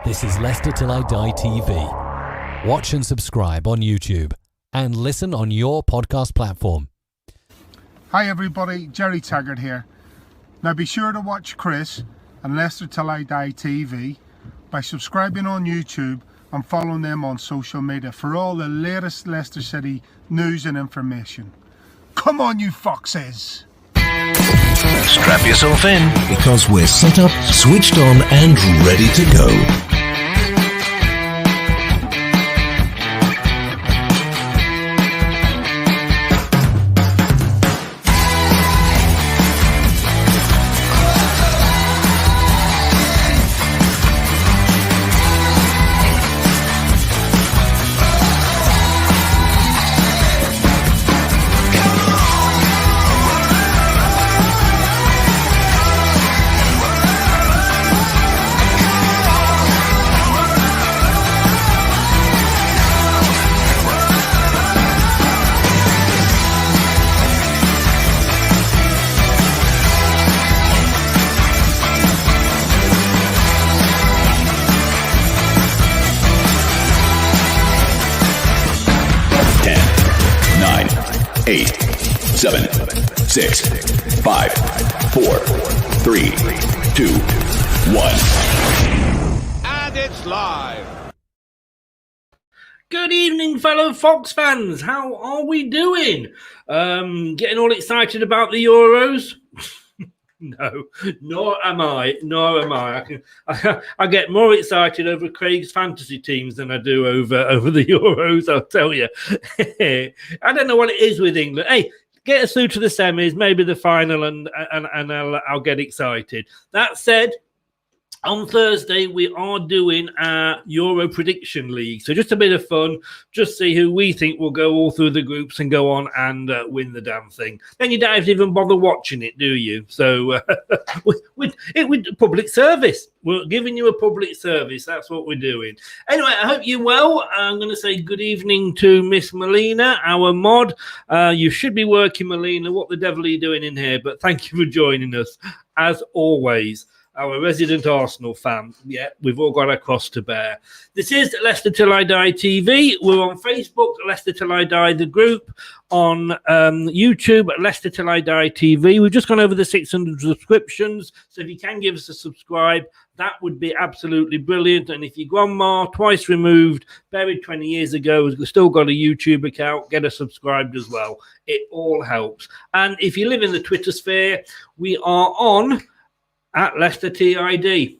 This is Leicester Till I Die TV. Watch and subscribe on YouTube and listen on your podcast platform. Hi everybody, Jerry Taggart here. Now be sure to watch Chris and Leicester Till I Die TV by subscribing on YouTube and following them on social media for all the latest Leicester City news and information. Come on you foxes! Strap yourself in because we're set up, switched on and ready to go. Eight, 7, 6, 5, 4, 3, 2, 1. And it's live. Good evening, fellow Fox fans. How are we doing? Getting all excited about the Euros? No, nor am I. I get more excited over Craig's fantasy teams than I do over the Euros, I'll tell you. I don't know what it is with England. Hey, get us through to the semis, maybe the final, and I'll get excited. That said, on Thursday, we are doing our Euro Prediction League. So just a bit of fun, just see who we think will go all through the groups and go on and win the damn thing. Then you don't have to even bother watching it, do you? So with public service. We're giving you a public service. That's what we're doing. Anyway, I hope you're well. I'm going to say good evening to Miss Melina, our mod. You should be working, Melina. What the devil are you doing in here? But thank you for joining us, as always. Our resident Arsenal fan. Yeah, we've all got our cross to bear. This is Leicester Till I Die TV. We're on Facebook, Leicester Till I Die, the group. On YouTube, Leicester Till I Die TV. We've just gone over the 600 subscriptions. So if you can give us a subscribe, that would be absolutely brilliant. And if you're grandma, twice removed, buried 20 years ago, has still got a YouTube account, get us subscribed as well. It all helps. And if you live in the Twitter sphere, we are on at Leicester TID.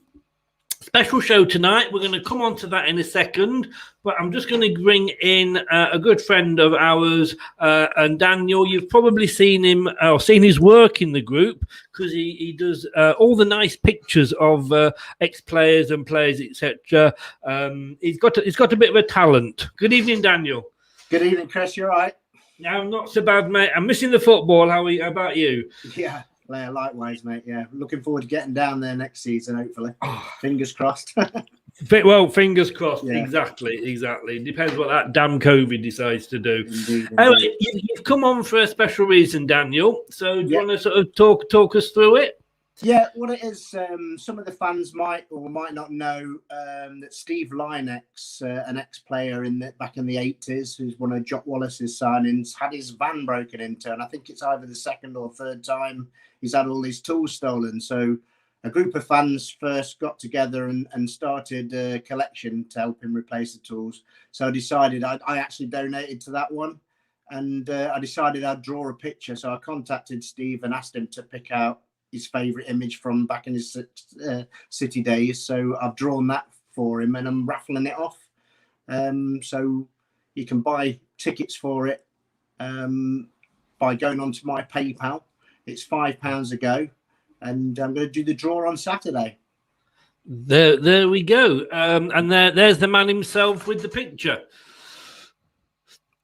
Special show tonight. We're going to come on to that in a second, but I'm just going to bring in a good friend of ours, and Daniel. You've probably seen him or seen his work in the group because he does all the nice pictures of ex-players and players, etc. He's got a bit of a talent. Good evening, Daniel. Good evening, Chris. You all right? No, not so bad, mate. I'm missing the football. How about you? Yeah. Likewise, mate. Yeah, looking forward to getting down there next season. Hopefully, fingers crossed. Well, fingers crossed. Yeah. Exactly. Depends what that damn COVID decides to do. Indeed. Anyway, you've come on for a special reason, Daniel. So, do you want to sort of talk us through it? Yeah, what it is, some of the fans might or might not know that Steve Lynex, an ex-player back in the 80s, who's one of Jock Wallace's signings, had his van broken into, and I think it's either the second or third time he's had all his tools stolen. So a group of fans first got together and started a collection to help him replace the tools. So I decided I actually donated to that one, and I decided I'd draw a picture. So I contacted Steve and asked him to pick out his favourite image from back in his City days. So I've drawn that for him and I'm raffling it off. So you can buy tickets for it by going onto my PayPal. It's £5 a go, and I'm going to do the draw on Saturday. There we go. And there's the man himself with the picture.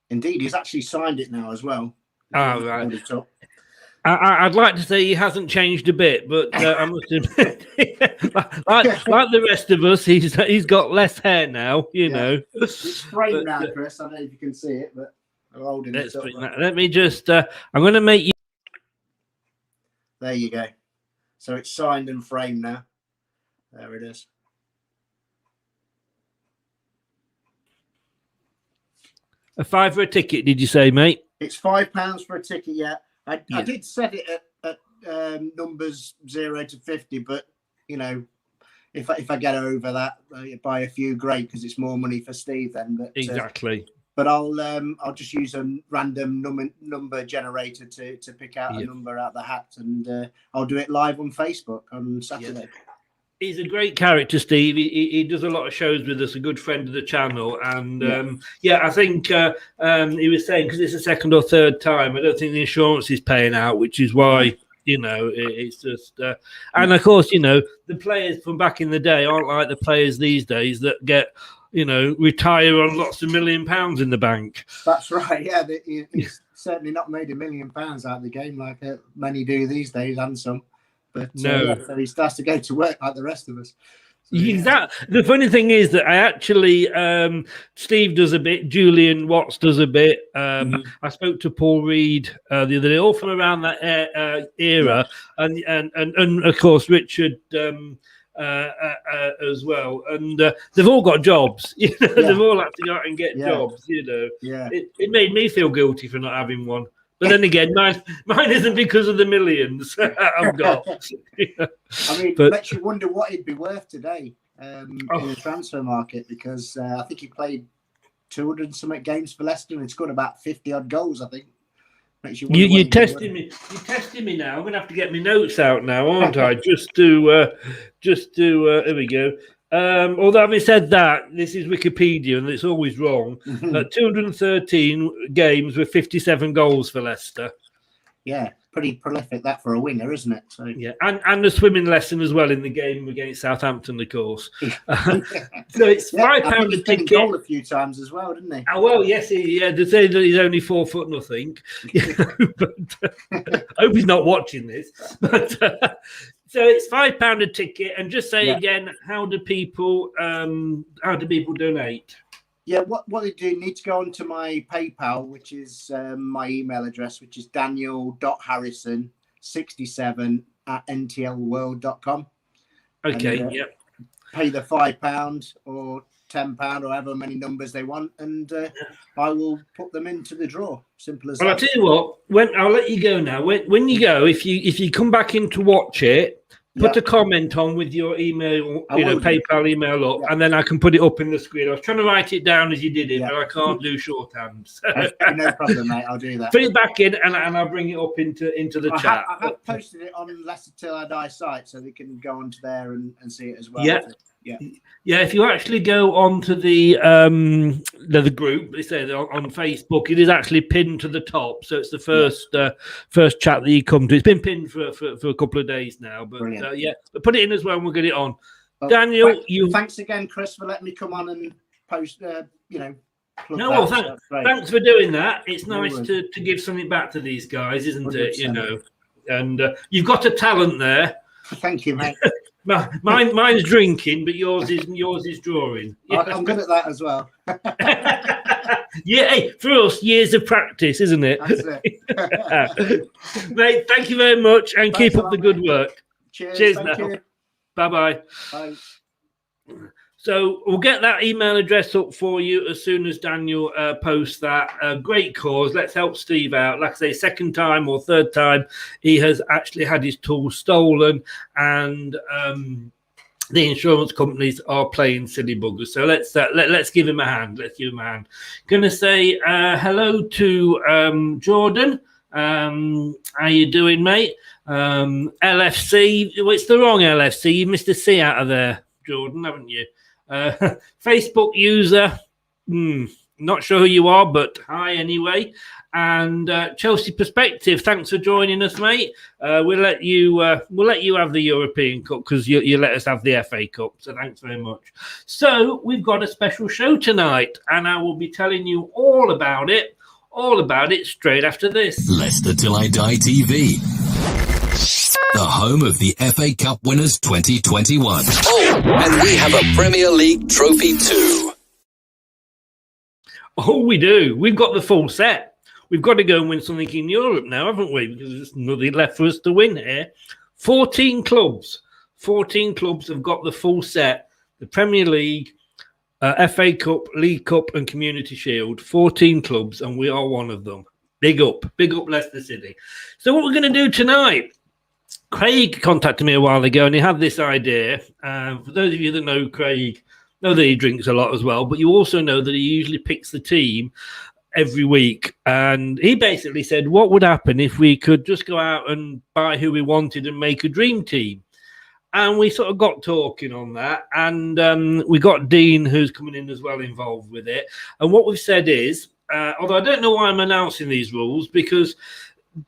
Indeed, he's actually signed it now as well. Oh, right. I'd like to say he hasn't changed a bit, but I must admit, like the rest of us, he's got less hair now, you know. It's framed now, Chris. I don't know if you can see it, but I'm holding it up. Let me just, I'm going to make you. There you go. So it's signed and framed now. There it is. A £5 for a ticket, did you say, mate? It's £5 for a ticket. Yeah, I did set it at numbers 0 to 50, but you know, if I get over that by a few, great, because it's more money for Steve then. But, Exactly. But I'll just use a random number generator to pick out a number out the hat, and I'll do it live on Facebook on Saturday. Yeah. He's a great character, Steve. He does a lot of shows with us, a good friend of the channel. And, I think he was saying, because it's the second or third time, I don't think the insurance is paying out, which is why, you know, it's just... and, of course, you know, the players from back in the day aren't like the players these days that get, you know, retire on lots of £1 million in the bank. That's right, yeah. He's certainly not made £1 million out of the game like many do these days, and some. But no, so he starts to go to work like the rest of us. So, The funny thing is that I actually, Steve does a bit, Julian Watts does a bit. I spoke to Paul Reed the other day, all from around that era, and of course Richard as well. And they've all got jobs. You know, they've all had to go out and get jobs. You know, it made me feel guilty for not having one. But then again, mine isn't because of the millions I've got. I mean, it makes you wonder what he'd be worth today in the transfer market, because I think he played 200 and something games for Leicester and he scored about 50 odd goals, I think. Makes you wonder you're testing me. You're testing me now. I'm going to have to get my notes out now, aren't I? Just to here we go. Although having said that, this is Wikipedia and it's always wrong. 213 games with 57 goals for Leicester. Yeah, pretty prolific that for a winger, isn't it? So yeah, and a swimming lesson as well in the game against Southampton, of course. So it's £5 a ticket. Goal a few times as well, didn't he? Oh well, yes, to say that he's only 4 foot nothing. But I hope he's not watching this. But so it's £5 a ticket, and just say again, how do people donate? Yeah, what they do, need to go onto my PayPal, which is my email address, which is daniel.harrison67@ntlworld.com. Okay, and, pay the £5 or £10 or however many numbers they want, and I will put them into the draw. Simple as that. I'll tell you what. I'll let you go now. When you go, if you come back in to watch it, put a comment on with your email, PayPal email up, and then I can put it up in the screen. I was trying to write it down as you did it, but I can't do shorthand. So. No problem, mate. I'll do that. Put it back in, and I'll bring it up into the chat. I have posted it on Leicester Till I Die site, so they can go onto there and see it as well. Yeah. If you actually go onto the group, they say on Facebook, it is actually pinned to the top. So it's the first chat that you come to. It's been pinned for a couple of days now, but but put it in as well, and we'll get it on. Daniel, thanks again, Chris, for letting me come on and post. Thanks for doing that. It's nice to give something back to these guys, isn't 100%. It? You know, and you've got a talent there. Thank you, mate. Mine's drinking, but yours is drawing. I'm good at that as well. Hey, for us, years of practice, isn't it? That's it. Mate, thank you very much, and keep up the good work. Cheers now. You. Bye. So we'll get that email address up for you as soon as Daniel posts that. Great cause. Let's help Steve out. Like I say, second time or third time, he has actually had his tools stolen, and the insurance companies are playing silly buggers. So let's give him a hand. Going to say hello to Jordan. How you doing, mate? LFC. Well, it's the wrong LFC. You missed a C out of there, Jordan, haven't you? Facebook user, not sure who you are, but hi anyway. And Chelsea Perspective, thanks for joining us, mate. We'll let you have the European Cup because you let us have the FA Cup. So thanks very much. So we've got a special show tonight, and I will be telling you all about it straight after this. Leicester Till I Die TV. The home of the FA Cup winners 2021. Oh, and we have a Premier League trophy too. Oh, we do. We've got the full set. We've got to go and win something in Europe now, haven't we? Because there's nothing left for us to win here. 14 clubs have got the full set. The Premier League, FA Cup, League Cup, and Community Shield. 14 clubs, and we are one of them. Big up Leicester City. So what we're going to do tonight, Craig contacted me a while ago, and he had this idea. For those of you that know Craig, know that he drinks a lot as well, but you also know that he usually picks the team every week. And he basically said, what would happen if we could just go out and buy who we wanted and make a dream team? And we sort of got talking on that. And we got Dean, who's coming in as well, involved with it. And what we've said is, although I don't know why I'm announcing these rules, because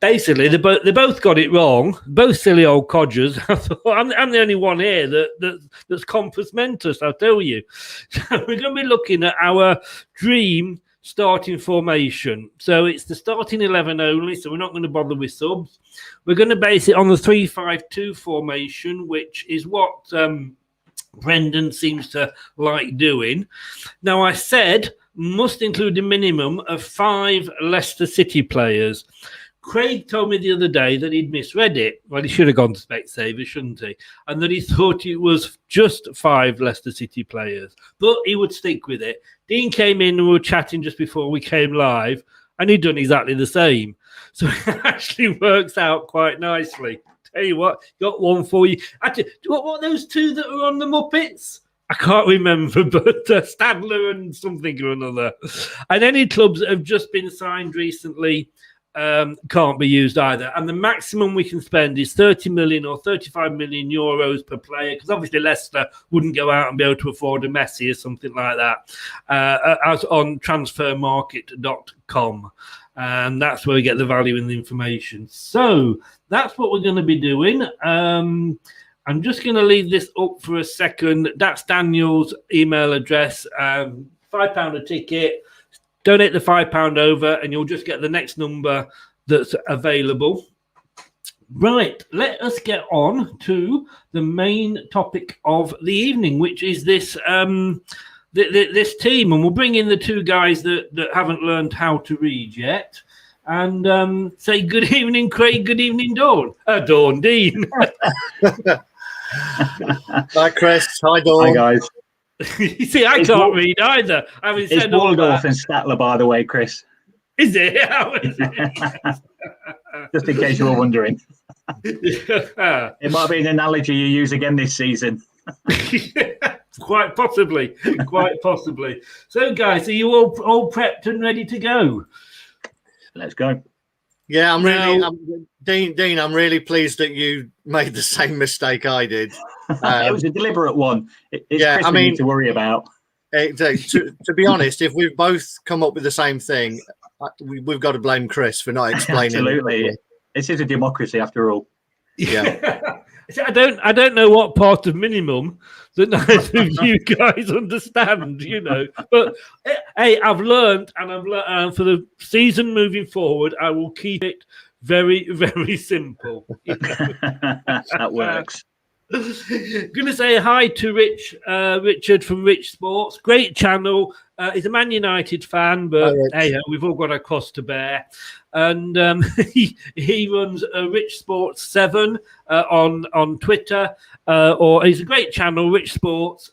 basically they both got it wrong, both silly old codgers. I'm the only one here that's compos mentis, I'll tell you. So we're going to be looking at our dream starting formation. So it's the starting 11 only, so we're not going to bother with subs. We're going to base it on the 3-5-2 formation, which is what Brendan seems to like doing. Now, I said must include a minimum of 5 Leicester City players. Craig told me the other day that he'd misread it. Well, he should have gone to Specsavers, shouldn't he? And that he thought it was just 5 Leicester City players. But he would stick with it. Dean came in and we were chatting just before we came live, and he'd done exactly the same. So it actually works out quite nicely. Tell you what, got one for you. Actually, what are those 2 that are on the Muppets? I can't remember, but Stadler and something or another. And any clubs that have just been signed recently can't be used either. And the maximum we can spend is 30 million or 35 million euros per player, because obviously Leicester wouldn't go out and be able to afford a Messi or something like that, as on transfermarket.com. And that's where we get the value in the information. So that's what we're going to be doing. I'm just going to leave this up for a second. That's Daniel's email address. £5 a ticket. Donate the £5 over, and you'll just get the next number that's available. Right, let us get on to the main topic of the evening, which is this this team. And we'll bring in the 2 guys that haven't learned how to read yet. And say good evening, Craig. Good evening, Dawn. Dean. Hi, Chris. Hi, Dawn. Hi, guys. You see, I can't read either. It's Waldorf and Statler, by the way, Chris. Is it? How is it? Just in case you were wondering. It might be an analogy you use again this season. Quite possibly. So, guys, are you all prepped and ready to go? Let's go. Yeah, Dean, I'm really pleased that you made the same mistake I did. It was a deliberate one. It's Chris we need to worry about. To be honest, if we've both come up with the same thing, we've got to blame Chris for not explaining. Absolutely. This is a democracy after all. Yeah. I don't know what part of minimum that neither of you guys understand, you know. But hey, I've learned, and for the season moving forward, I will keep it very, very simple. You know? That works. Going to say hi to Richard from Rich Sports. Great channel. He's a Man United fan, but hey, we've all got our cross to bear. And he runs Rich Sports 7 on Twitter, or he's a great channel, Rich Sports.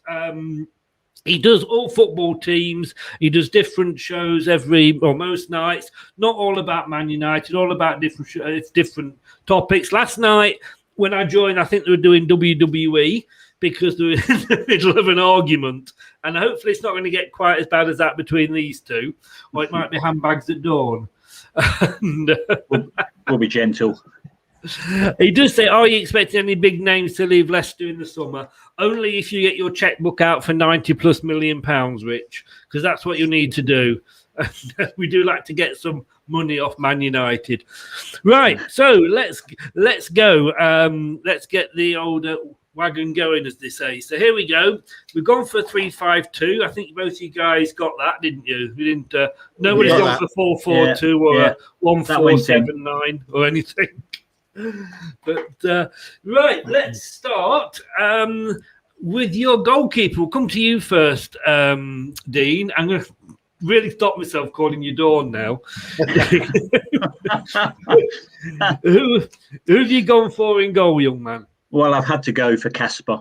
He does all football teams. He does different shows most nights. Not all about Man United, all about different topics. Last night, when I joined, I think they were doing WWE because they were in the middle of an argument. And hopefully it's not going to get quite as bad as that between these 2. Or it might be handbags at dawn. We'll be gentle. He does say, are you expecting any big names to leave Leicester in the summer? Only if you get your checkbook out for £90+ million, Rich, because that's what you need to do. We do like to get some money off Man United. Right, so let's go. Let's get the old wagon going, as they say. So here we go. We've gone for 3-5-2. I think both of you guys got that, didn't you? We didn't. Nobody's gone for 4-4-2 or 1-4-7-9 or anything. But right, let's start with your goalkeeper. We'll come to you first, Dean. I'm going to really stop myself calling you Dawn now. Who have you gone for in goal, young man? Well, I've had to go for Casper.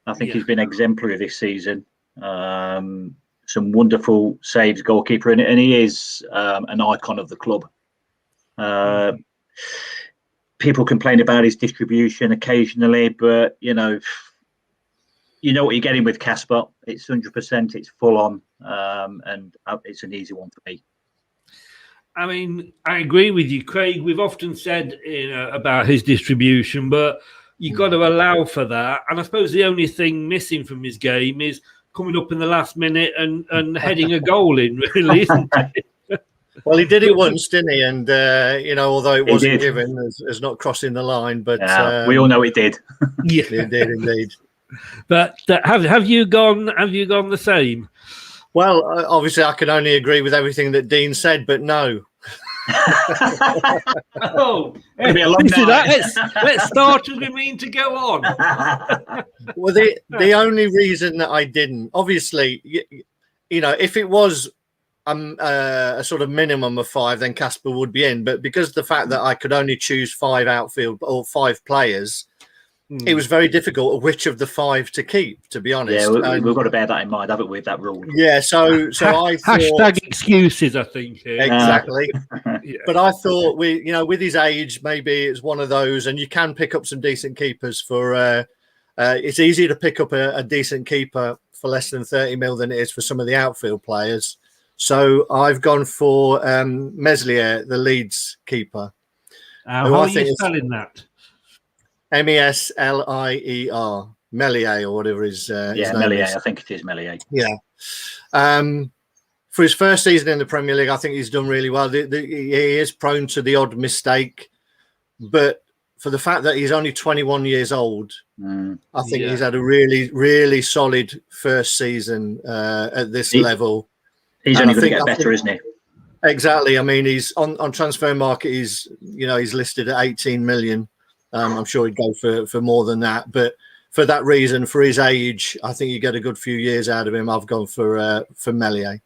I think he's been exemplary this season. Some wonderful saves, goalkeeper, and he is an icon of the club. People complain about his distribution occasionally, but you know what you're getting with Casper. It's 100%. It's full on, and it's an easy one for me. I mean, I agree with you, Craig. We've often said about his distribution, but you've got to allow for that. And I suppose the only thing missing from his game is coming up in the last minute and heading a goal in, really, isn't it? Well, he did it once, didn't he? And, although it wasn't given as not crossing the line, but... we all know it did. Yeah. It did indeed. But have you gone the same? Well, obviously, I can only agree with everything that Dean said, but no. Oh, it'll be a long night. Let's start as we mean to go on. Well, the only reason that I didn't, obviously, if it was a sort of minimum of 5, then Casper would be in. But because of the fact that I could only choose 5 outfield or 5 players, it was very difficult which of the 5 to keep, to be honest. Yeah, we've got to bear that in mind, haven't we, that rule? Yeah, so I thought... Hashtag excuses, I think. Here. Exactly. Yeah. But I thought, with his age, maybe it's one of those, and you can pick up some decent keepers for... it's easier to pick up a decent keeper for less than 30 mil than it is for some of the outfield players. So I've gone for Meslier, the Leeds keeper. How are you spelling that? Meslier, Meslier, or whatever his name Meslier. is. I think it is Meslier. Yeah. For his first season in the Premier League, I think he's done really well. He is prone to the odd mistake, but for the fact that he's only 21 years old, I think he's had a really, really solid first season at this level. He's only going to get better, isn't he? Exactly. I mean, he's on transfer market. He's listed at 18 million. I'm sure he'd go for more than that, but for that reason, for his age, I think you get a good few years out of him. I've gone for Meslier.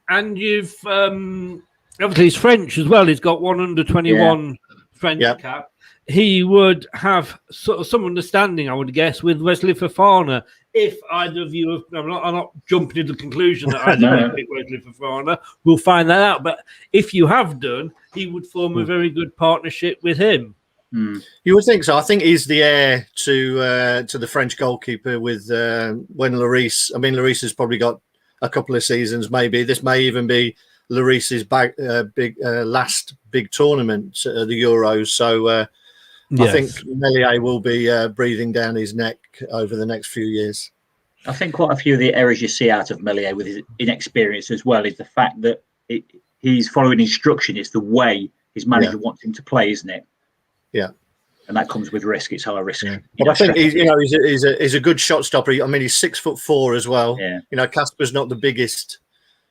And you've obviously he's French as well. He's got one under 21 French cap. He would have sort of some understanding, I would guess, with Wesley Fofana. If either of you have, I'm not jumping to the conclusion that either of you pick Wesley Fofana. We'll find that out. But if you have done, he would form a very good partnership with him. You would think so. I think he's the heir to the French goalkeeper with when Lloris. I mean, Lloris has probably got a couple of seasons. Maybe this may even be Lloris's last big tournament at the Euros. So I think Meslier will be breathing down his neck over the next few years. I think quite a few of the errors you see out of Meslier with his inexperience as well is the fact that he's following instruction. It's the way his manager wants him to play, isn't it? Yeah, and that comes with risk. It's high risk. Yeah. But I think he's a good shot stopper. I mean, he's 6'4" as well. Yeah. Casper's not the biggest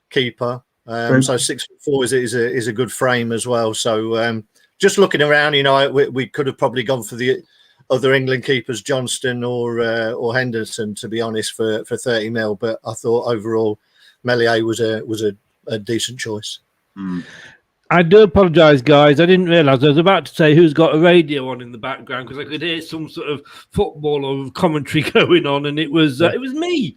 keeper, so 6'4" is a good frame as well. So just looking around, we could have probably gone for the other England keepers, Johnston or Henderson, to be honest, for 30 mil. But I thought overall, Meslier was a decent choice. I do apologise, guys. I didn't realise. I was about to say who's got a radio on in the background because I could hear some sort of football or commentary going on, and it was me.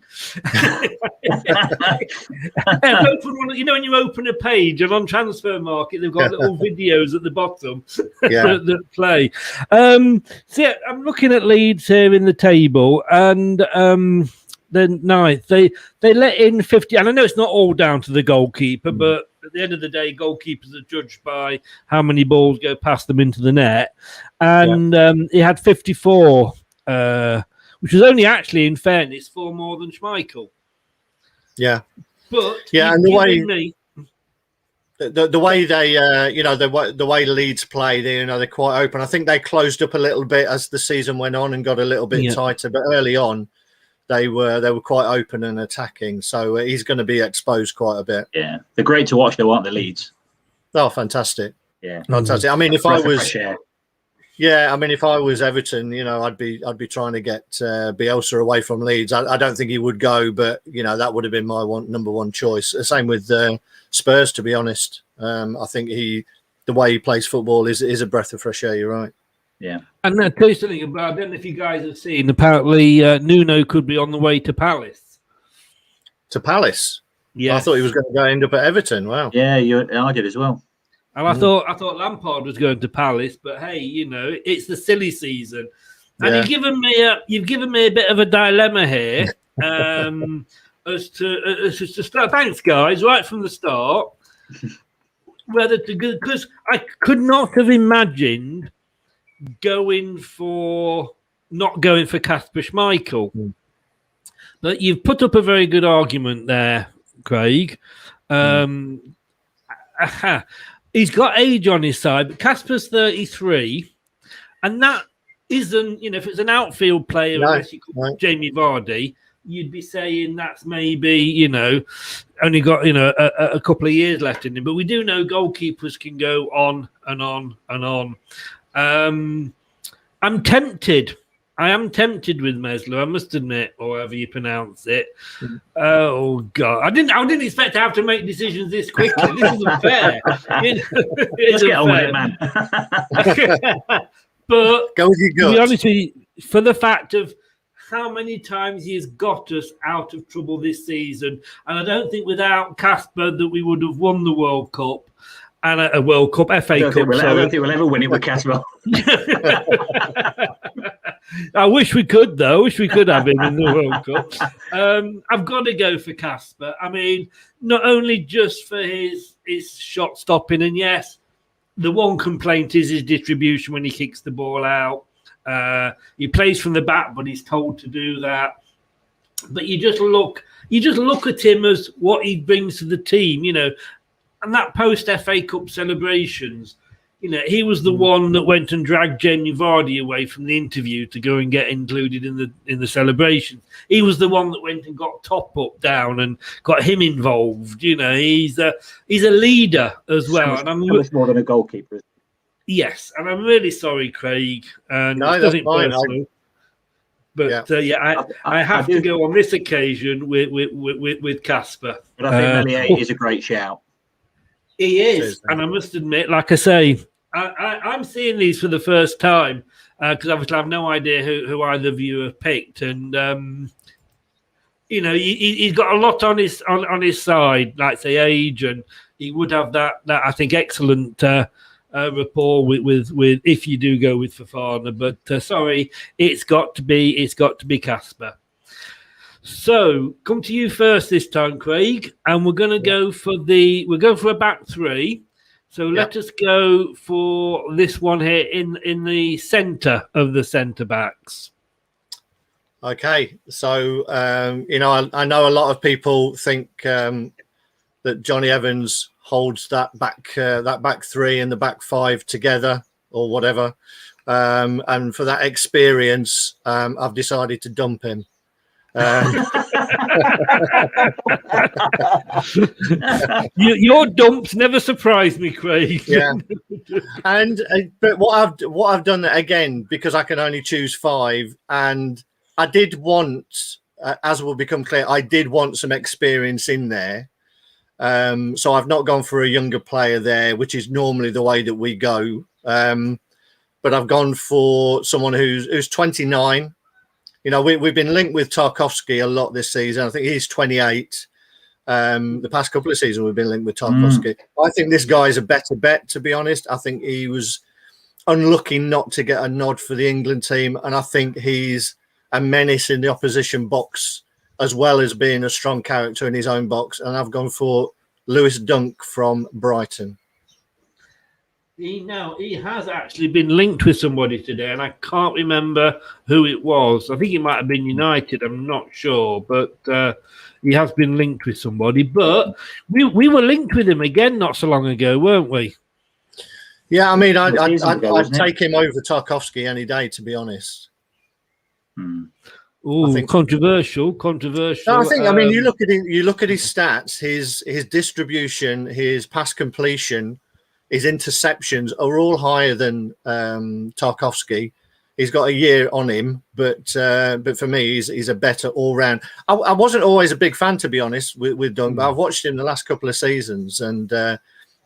When you open a page and on Transfer Market, they've got little videos at the bottom that play. So I'm looking at Leeds here in the table, and the ninth. They let in 50, and I know it's not all down to the goalkeeper, but at the end of the day, goalkeepers are judged by how many balls go past them into the net. And he had 54, which was only actually, in fairness, 4 more than Schmeichel. Yeah. But and the way they, the way Leeds play, they're quite open. I think they closed up a little bit as the season went on and got a little bit tighter. But early on, they were quite open and attacking. So he's going to be exposed quite a bit. Yeah, they're great to watch, though, aren't they, Leeds? Oh, fantastic! Yeah, fantastic. I mean, if I was Everton, I'd be trying to get Bielsa away from Leeds. I don't think he would go, but that would have been my number one choice. Same with Spurs, to be honest. I think the way he plays football is a breath of fresh air. You're right. Yeah. And I'll tell you something about, I don't know if you guys have seen, apparently Nuno could be on the way to Palace. to Palace. Yeah, I thought he was going to go end up at Everton. Wow. Yeah, I did as well. And I thought Lampard was going to Palace, but hey, it's the silly season, and you've given me a bit of a dilemma here as to start. Thanks, guys, right from the start. Whether to go, because I could not have imagined not going for Kasper Schmeichel, but you've put up a very good argument there, Craig. He's got age on his side, but Kasper's 33, and that isn't, if it's an outfield player, unless you call Jamie Vardy, you'd be saying that's maybe, only got, a couple of years left in him. But we do know goalkeepers can go on and on and on. I'm tempted. I am tempted with Mesler, I must admit, or however you pronounce it. Oh God, I didn't expect to have to make decisions this quickly. This isn't fair. Let's get on with it, man. But go with your gut. To be honest with you, for the fact of how many times he has got us out of trouble this season, and I don't think without Kasper that we would have won the World Cup. And a World Cup, FA Cup. I don't think we'll ever win it with Kasper. I wish we could, though. I wish we could have him in the World Cup. I've got to go for Kasper. I mean, not only just for his shot stopping, and yes, the one complaint is his distribution when he kicks the ball out. He plays from the back, but he's told to do that. But you just look at him as what he brings to the team, And that post-FA Cup celebrations, he was the one that went and dragged Jamie Vardy away from the interview to go and get included in the celebration. He was the one that went and got Top Up down and got him involved. He's a leader as well. And I'm much more than a goalkeeper. Yes, and I'm really sorry, Craig. And no, that's fine. But I have to go on this occasion with Kasper. But I think Melier is a great shout. He is, and I must admit, like I say, I'm seeing these for the first time because obviously I have no idea who either of you have picked, and he's got a lot on his side, like say age, and he would have that I think excellent rapport with if you do go with Fofana. But sorry, it's got to be Kasper. So, come to you first this time, Craig, and we're going to go for a back three. So let us go for this one here in the centre of the centre backs. Okay, so I know a lot of people think that Johnny Evans holds that back three and the back five together or whatever, and for that experience, I've decided to dump him. Your dumps never surprise me, Craig. Yeah, but what I've done again, because I can only choose five, and I did want, as will become clear, I did want some experience in there. So I've not gone for a younger player there, which is normally the way that we go. But I've gone for someone who's 29. We've been linked with Tarkowski a lot this season. I think he's 28. The past couple of seasons we've been linked with Tarkowski. I think this guy is a better bet, to be honest. I think he was unlucky not to get a nod for the England team, and I think he's a menace in the opposition box as well as being a strong character in his own box. And I've gone for Lewis Dunk from Brighton. He has actually been linked with somebody today, and I can't remember who it was. I think it might have been United. I'm not sure, but he has been linked with somebody. But we were linked with him again not so long ago, weren't we? Yeah, I mean, I'd take him over Tarkowski any day, to be honest. Oh, controversial. No, I think. I mean, you look at his stats, his distribution, his pass completion. His interceptions are all higher than Tarkowski. He's got a year on him, but for me, he's a better all round. I wasn't always a big fan, to be honest, with Dunk, but I've watched him the last couple of seasons, and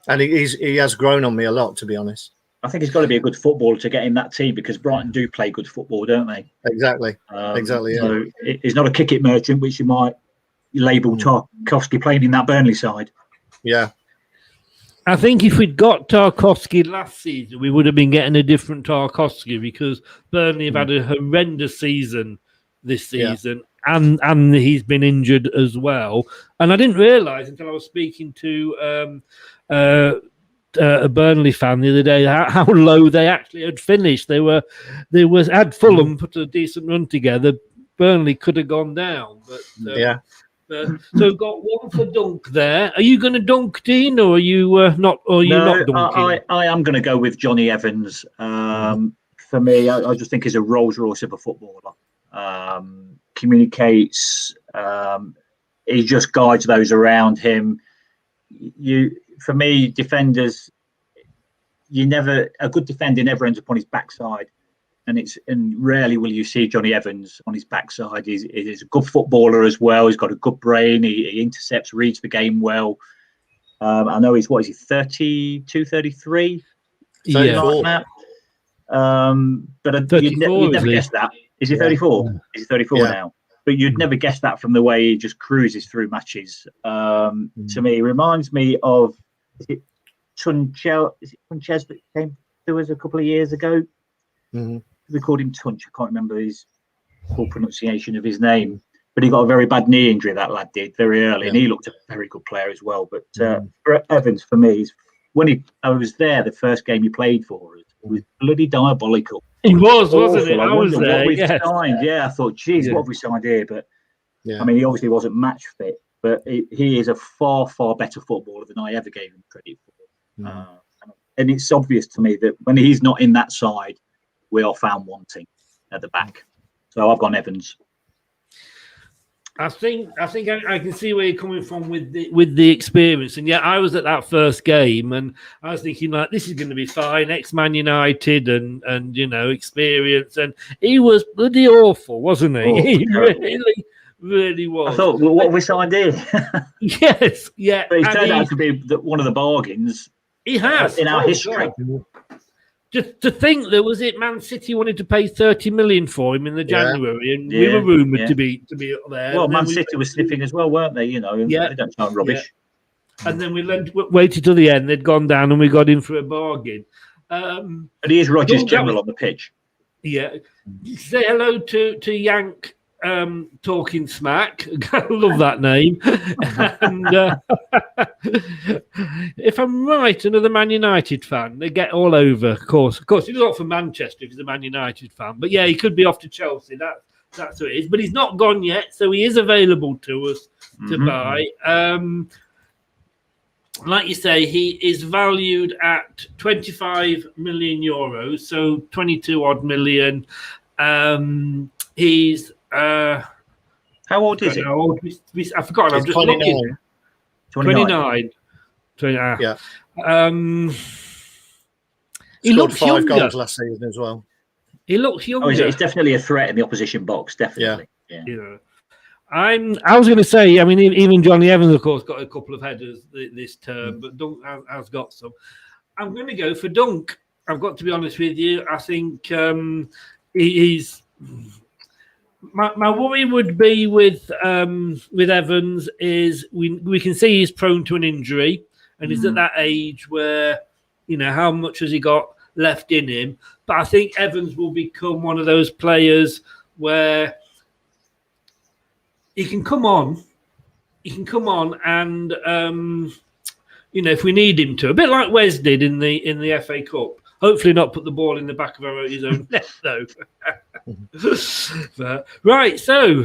he has grown on me a lot, to be honest. I think he's got to be a good footballer to get in that team, because Brighton do play good football, don't they? Exactly. Yeah. So he's not a kick it merchant, which you might label Tarkowski playing in that Burnley side. Yeah. I think if we'd got Tarkowski last season, we would have been getting a different Tarkowski, because Burnley have had a horrendous season this season, and he's been injured as well. And I didn't realise until I was speaking to a Burnley fan the other day how low they actually had finished. Had Fulham put a decent run together, Burnley could have gone down, but so we've got one for Dunk there. Are you going to dunk, Dean, or are you not? Or are you not dunking? I am going to go with Johnny Evans. For me, I just think he's a Rolls Royce of a footballer. Communicates. He just guides those around him. For me, defenders, a good defender never ends up on his backside. And rarely will you see Johnny Evans on his backside. He's a good footballer as well. He's got a good brain. He intercepts, reads the game well. I know he's 32, 33? Yeah. Like that. But you'd never guess that. Is he 34? Yeah. He's 34 now. But you'd never guess that from the way he just cruises through matches. To me, he reminds me of, is it Tunches that came to us a couple of years ago? We called him Tunch. I can't remember his full pronunciation of his name, but he got a very bad knee injury, that lad did, very early, and he looked a very good player as well. But for Evans, for me, I was there the first game he played for us, it was bloody diabolical. He was, wasn't it? I was there. What we've signed. Yeah, I thought, geez, what have we signed here? But I mean, he obviously wasn't match fit, but he is a far, far better footballer than I ever gave him credit for. And it's obvious to me that when he's not in that side, we are found wanting at the back. So I've gone Evans. I think I can see where you're coming from with the experience. And I was at that first game, and I was thinking, like, this is going to be fine. Ex-Man United and experience, and he was bloody awful, wasn't he? He really was. I thought, well, what have we signed here? Yes, yeah. But he turned out to be one of the bargains. He has in our history. God. Just to think that was it. Man City wanted to pay 30 million for him in the January, and we were rumoured to be up there. Well, Man City was sniffing as well, weren't they? They don't sound rubbish. Yeah. And then we waited till the end. They'd gone down, and we got in for a bargain. And he is Rogers General on the pitch. Yeah. Say hello to Yank. Talking smack. I love that name. And if I'm right, another Man United fan. They get all over, of course. He's not from Manchester if he's a Man United fan. But he could be off to Chelsea. That's who it is. But he's not gone yet, so he is available to us to buy. Like you say, he is valued at 25 million euros, so 22 odd million. He's how old is he? I forgot. I'm just 29. looking. 29. Yeah. He looks 5 younger. goals last season as well. He looks younger. He's definitely a threat in the opposition box. Definitely. Yeah. I was going to say. I mean, even Johnny Evans, of course, got a couple of headers this term, but Dunk has got some. I'm going to go for Dunk. I've got to be honest with you. I think he's. My worry would be with Evans is we can see he's prone to an injury, and he's at that age where how much has he got left in him. But I think Evans will become one of those players where he can come on and if we need him to, a bit like Wes did in the FA Cup. Hopefully not put the ball in the back of his own net, though. Right, so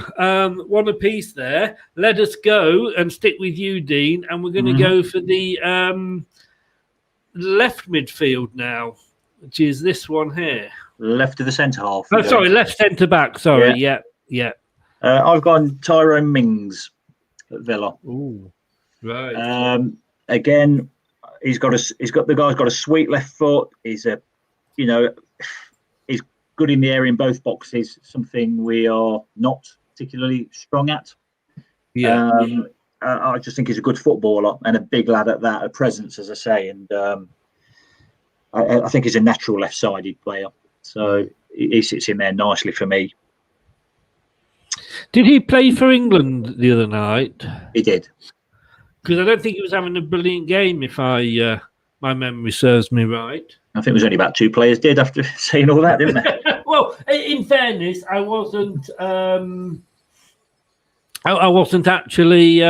one apiece there. Let us go and stick with you, Dean, and we're going to go for the left midfield now, which is this one here. Left of the centre half. Oh, sorry, left centre back. Sorry, yeah. I've gone Tyrone Mings at Villa. Ooh, right. Again. The guy's got a sweet left foot. He's he's good in the air in both boxes, something we are not particularly strong at. Yeah. I just think he's a good footballer and a big lad at that, a presence, as I say. And I think he's a natural left-sided player. So he sits in there nicely for me. Did he play for England the other night? He did. Because I don't think he was having a brilliant game, if my memory serves me right. I think it was only about 2 players did after saying all that, didn't they? Well, in fairness, I wasn't. I wasn't actually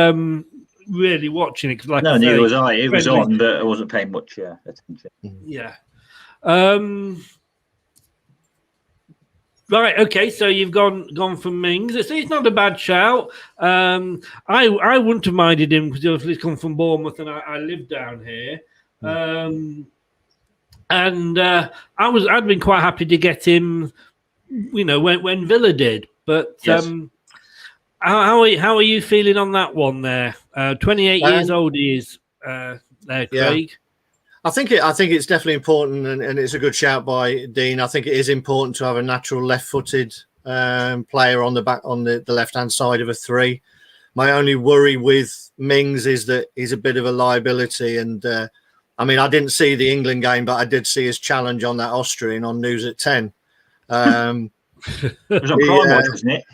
really watching it. Cause like no, neither was I. It was on, but I wasn't paying much attention. Yeah. Right. Okay. So you've gone for Mings. It's not a bad shout. I wouldn't have minded him because he's come from Bournemouth and I live down here. And I'd been quite happy to get him, when Villa did. But Yes. how are you feeling on that one there? 28 years old he is there, Craig. Yeah. I think it's definitely important, and it's a good shout by Dean. I think it is important to have a natural left-footed player on the left-hand side of a 3. My only worry with Mings is that he's a bit of a liability, and I didn't see the England game, but I did see his challenge on that Austrian on News at 10. It was on Prime Watch, wasn't it?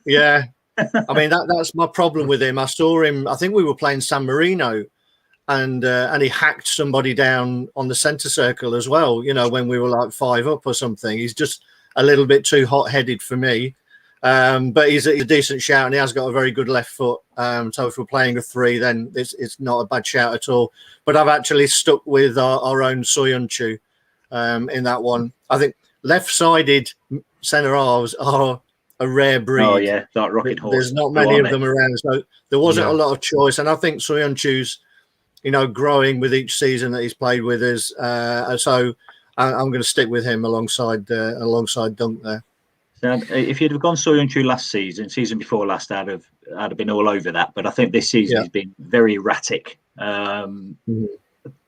Yeah. That's my problem with him. I saw him, I think we were playing San Marino, and he hacked somebody down on the centre circle as well, when we were like 5 up or something. He's just a little bit too hot-headed for me. But he's a decent shout, and he has got a very good left foot. So if we're playing a 3, then it's not a bad shout at all. But I've actually stuck with our own Soyuncu in that one. I think left-sided centre-halves are a rare breed. Oh, yeah, like rocket horse. There's not many of them around, so there wasn't a lot of choice. And I think Soyuncu's, growing with each season that he's played with us. So I'm going to stick with him alongside Dunk there. So if you'd have gone Soyuncu last season before last, I'd have been all over that. But I think this season has been very erratic,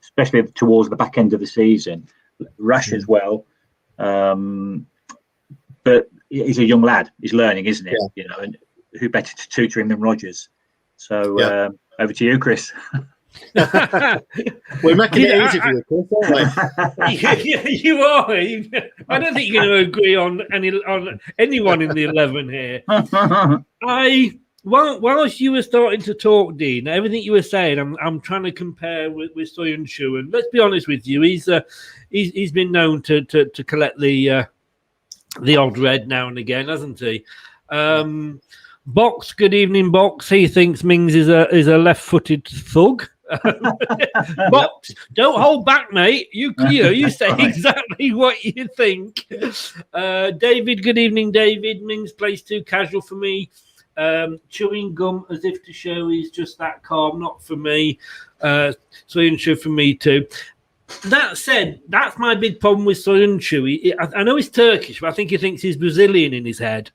especially towards the back end of the season. Rash as well. But he's a young lad. He's learning, isn't he? Yeah. And who better to tutor him than Rodgers? So over to you, Chris. We're making it easy for you, Chris, aren't we? You are. I don't think you're going to agree on anyone in the 11 here. Whilst you were starting to talk, Dean, everything you were saying, I'm trying to compare with Soyuncu, and let's be honest with you, he's been known to collect the odd red now and again, hasn't he? Box, good evening, Box. He thinks Mings is a left-footed thug. Box, don't hold back, mate. You say exactly what you think. David, good evening, David. Mings plays too casual for me. Chewing gum as if to show he's just that calm. Not for me. Soyuncu for me too. That said, that's my big problem with Soyuncu. I know he's Turkish, but I think he thinks he's Brazilian in his head.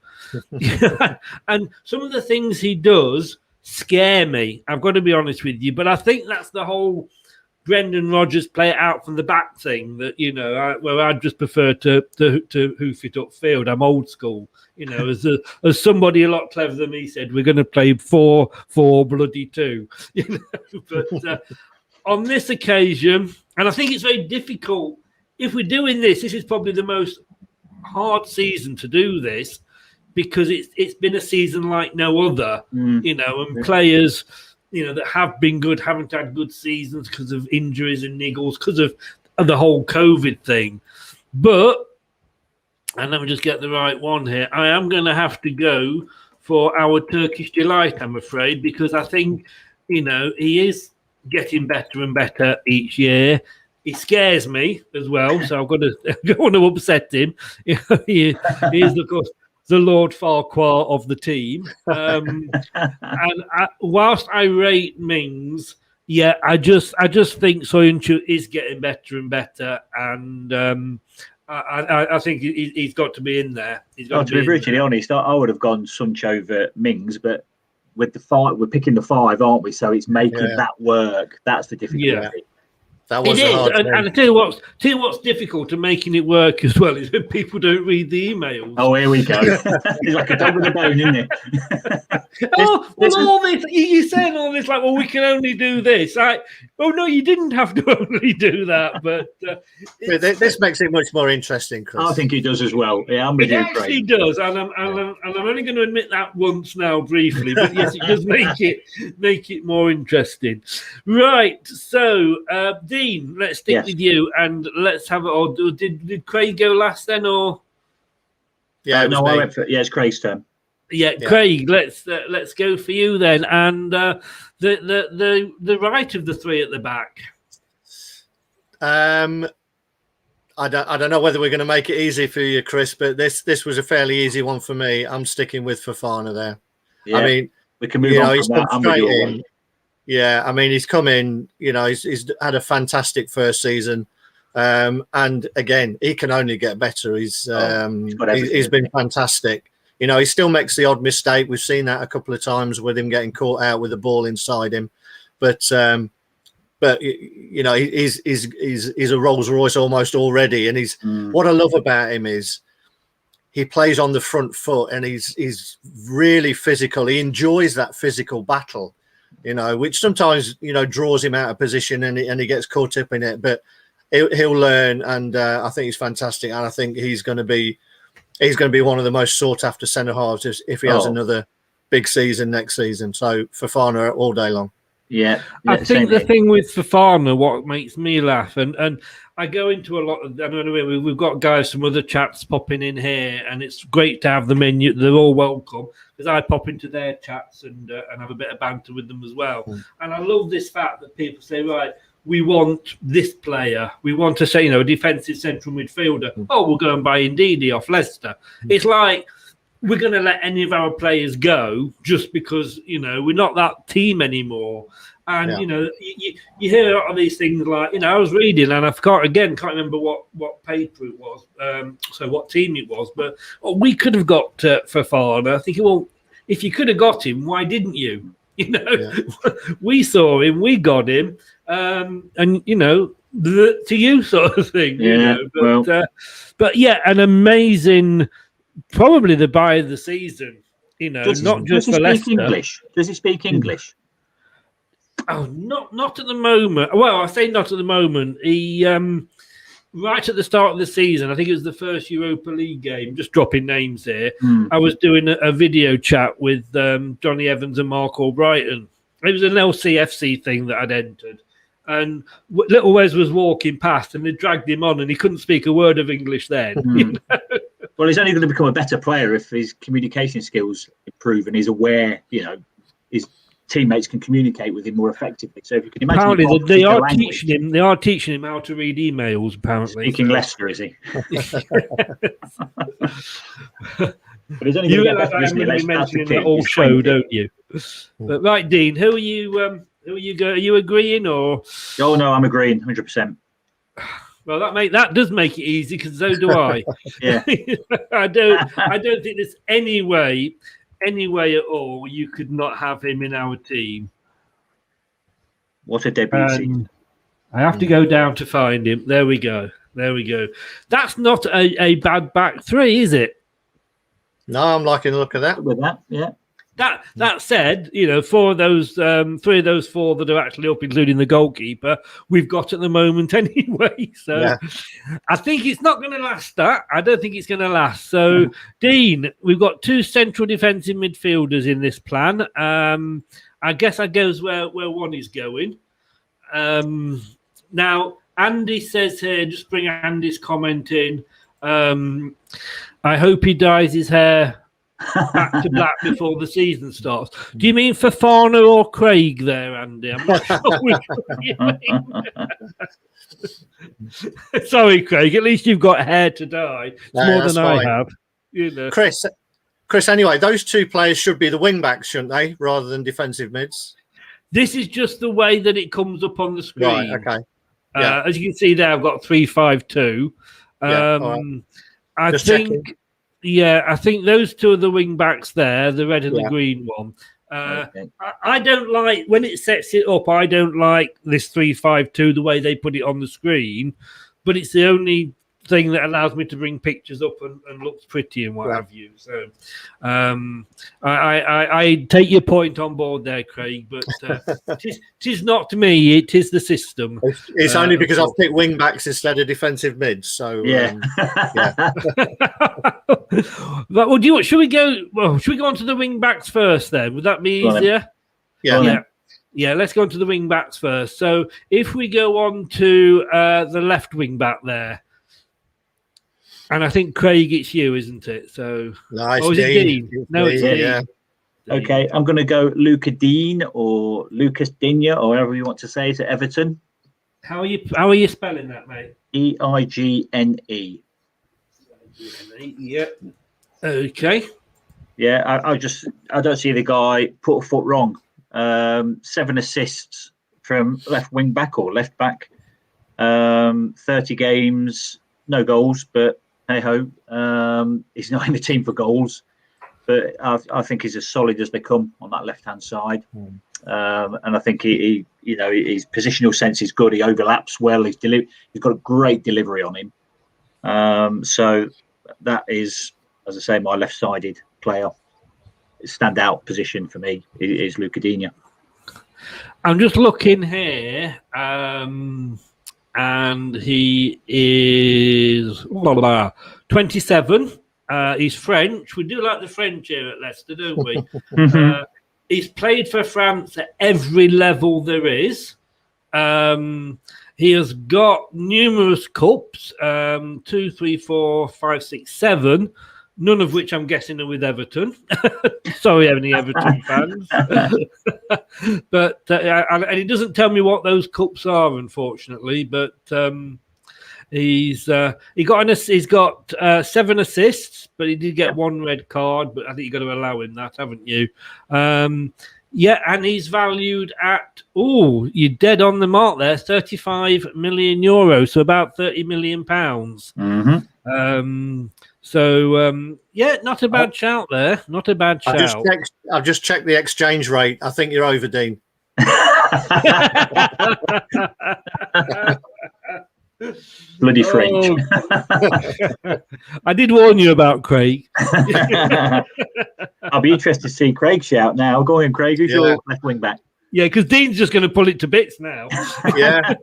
And some of the things he does scare me. I've got to be honest with you. But I think that's the whole Brendan Rodgers play it out from the back thing that, where I'd just prefer to hoof it upfield. I'm old school. As somebody a lot cleverer than me said, we're going to play 4-4-2. But on this occasion, and I think it's very difficult, if we're doing this is probably the most hard season to do this, because it's been a season like no other, and players, that have been good haven't had good seasons because of injuries and niggles, because of the whole COVID thing. But, and let me just get the right one here, I am going to have to go for our Turkish delight, I'm afraid, because I think, he is getting better and better each year. He scares me as well, so I've got to don't want to upset him. He is, of course, the Lord Farquhar of the team. And whilst I rate Mings, I just think Soyuncu is getting better and better, and I think he's got to be in there. To be brutally honest, I would have gone Sunch over Mings, but with the 5, we're picking the 5, aren't we? So it's making that work. That's the difficulty. That was it is, hard. and I tell you what's difficult to making it work as well is when people don't read the emails. Oh, here we go. It's like a dog with a bone, isn't it? All this you're saying all this like, well, we can only do this. Oh no, you didn't have to only do that, but this makes it much more interesting, Chris. I think it does as well. Yeah, I'm with it you, actually Craig. does, and I'm only going to admit that once now, briefly, but yes, it does make it more interesting. Right, so Dean, let's stick with you, and let's have it. Or did Craig go last then, or? Yeah, no, I went for it's Craig's turn. Yeah, Craig, let's go for you then, and the right of the three at the back. I don't know whether we're going to make it easy for you, Chris, but this was a fairly easy one for me. I'm sticking with Fofana there. Yeah, I mean, we can move on from that. I'm with you all. Yeah, I mean, he's come in. He's had a fantastic first season, and again, he can only get better. He's been fantastic. He still makes the odd mistake. We've seen that a couple of times with him getting caught out with the ball inside him, but he's a Rolls Royce almost already. And what I love about him is he plays on the front foot, and he's really physical. He enjoys that physical battle, which sometimes draws him out of position, and he gets caught up in it. But he'll learn, and I think he's fantastic. And I think he's going to be one of the most sought after centre halves if he has another big season next season. So Fofana all day long. Yeah, I think the thing with Fofana, what makes me laugh, and I go into a lot of, I mean, we've got guys from other chats popping in here, and it's great to have them in. They're all welcome, because I pop into their chats and have a bit of banter with them as well. And I love this fact that people say, right, we want this player. We want to say, a defensive central midfielder. Oh, we'll go and buy Ndidi off Leicester. It's like, we're going to let any of our players go just because, we're not that team anymore. And, you hear a lot of these things like, I was reading and I can't remember what paper it was, so what team it was, but we could have got Fofana. I think, well, if you could have got him, why didn't you? We saw him, we got him, and, to you sort of thing. Yeah, but yeah, an amazing... Probably the buy of the season, not just for Leicester. Does he speak English? Oh, not at the moment. Well, I say not at the moment. He right at the start of the season, I think it was the first Europa League game. Just dropping names here. I was doing a video chat with Johnny Evans and Mark Albrighton. It was an LCFC thing that I'd entered. And little Wes was walking past, and they dragged him on, and he couldn't speak a word of English then. Well, he's only going to become a better player if his communication skills improve, and he's aware, his teammates can communicate with him more effectively. So if you can imagine, apparently they are teaching him how to read emails. Apparently, speaking Leicester, is he? But he's only you realise I'm going to be mentioning the whole show, don't you? But right, Dean, who are you? Who are you going? Are you agreeing or? Oh no, I'm agreeing 100%. Well, that does make it easy, because so do I. Yeah, I don't think there's any way at all you could not have him in our team. What a debut season! I have to go down to find him. There we go. That's not a bad back three, is it? No, I'm liking the look of that. With that, yeah. That said, four of those, three of those four that are actually up, including the goalkeeper, we've got at the moment anyway. So I think it's not going to last. I don't think it's going to last. So, Dean, we've got two central defensive midfielders in this plan. I guess that goes where one is going. Now, Andy says here, just bring Andy's comment in. I hope he dyes his hair back to black before the season starts. Do you mean Fofana or Craig there, Andy? I'm not sure which one you mean. Sorry, Craig. At least you've got hair to dye. It's more than I have. Chris, anyway, those two players should be the wing-backs, shouldn't they, rather than defensive mids? This is just the way that it comes up on the screen. Right, okay. As you can see there, I've got 3-5-2. I think those two are the wing backs there, the red and the green one. I don't like when it sets it up. I don't like this 3-5-2 the way they put it on the screen, but it's the only thing that allows me to bring pictures up and looks pretty and what have you. So I take your point on board there, Craig, but tis not me, it is the system. It's only because I've picked wing backs instead of defensive mids. So yeah. But should we go on to the wing backs first then? Would that be easier? Yeah, let's go on to the wing backs first. So if we go on to the left wing back there, and I think, Craig, it's you, isn't it? So, is it Dean? No, it's Dean. Yeah. Okay, I'm going to go Luca Dean or Lucas Digne or whatever you want to say to Everton. How are you spelling that, mate? Eigne. Yeah. Okay. Yeah, I don't see the guy put a foot wrong. 7 assists from left wing back or left back. 30 games, no goals, but hey ho, he's not in the team for goals, but I think he's as solid as they come on that left hand side. And I think he his positional sense is good. He overlaps well. He's got a great delivery on him. So that is, as I say, my left sided player. Standout position for me is Luca Digne. I'm just looking here. And he is 27. He's French. We do like the French here at Leicester, don't we? He's played for France at every level there is. He has got numerous cups, 2, 3, 4, 5, 6, 7, none of which I'm guessing are with Everton. Sorry, any Everton fans. But and he doesn't tell me what those cups are, unfortunately. But he's got 7 assists, but he did get 1 red card. But I think you've got to allow him that, haven't you? And he's valued at you're dead on the mark there, 35 million euros, so about 30 million pounds. Not a bad shout there. Not a bad shout. I've just checked the exchange rate. I think you're over, Dean. Bloody French. I did warn you about Craig. I'll be interested to see Craig shout now. Go on, Craig. Who's your left wing back? Yeah, because Dean's just going to pull it to bits now. Yeah.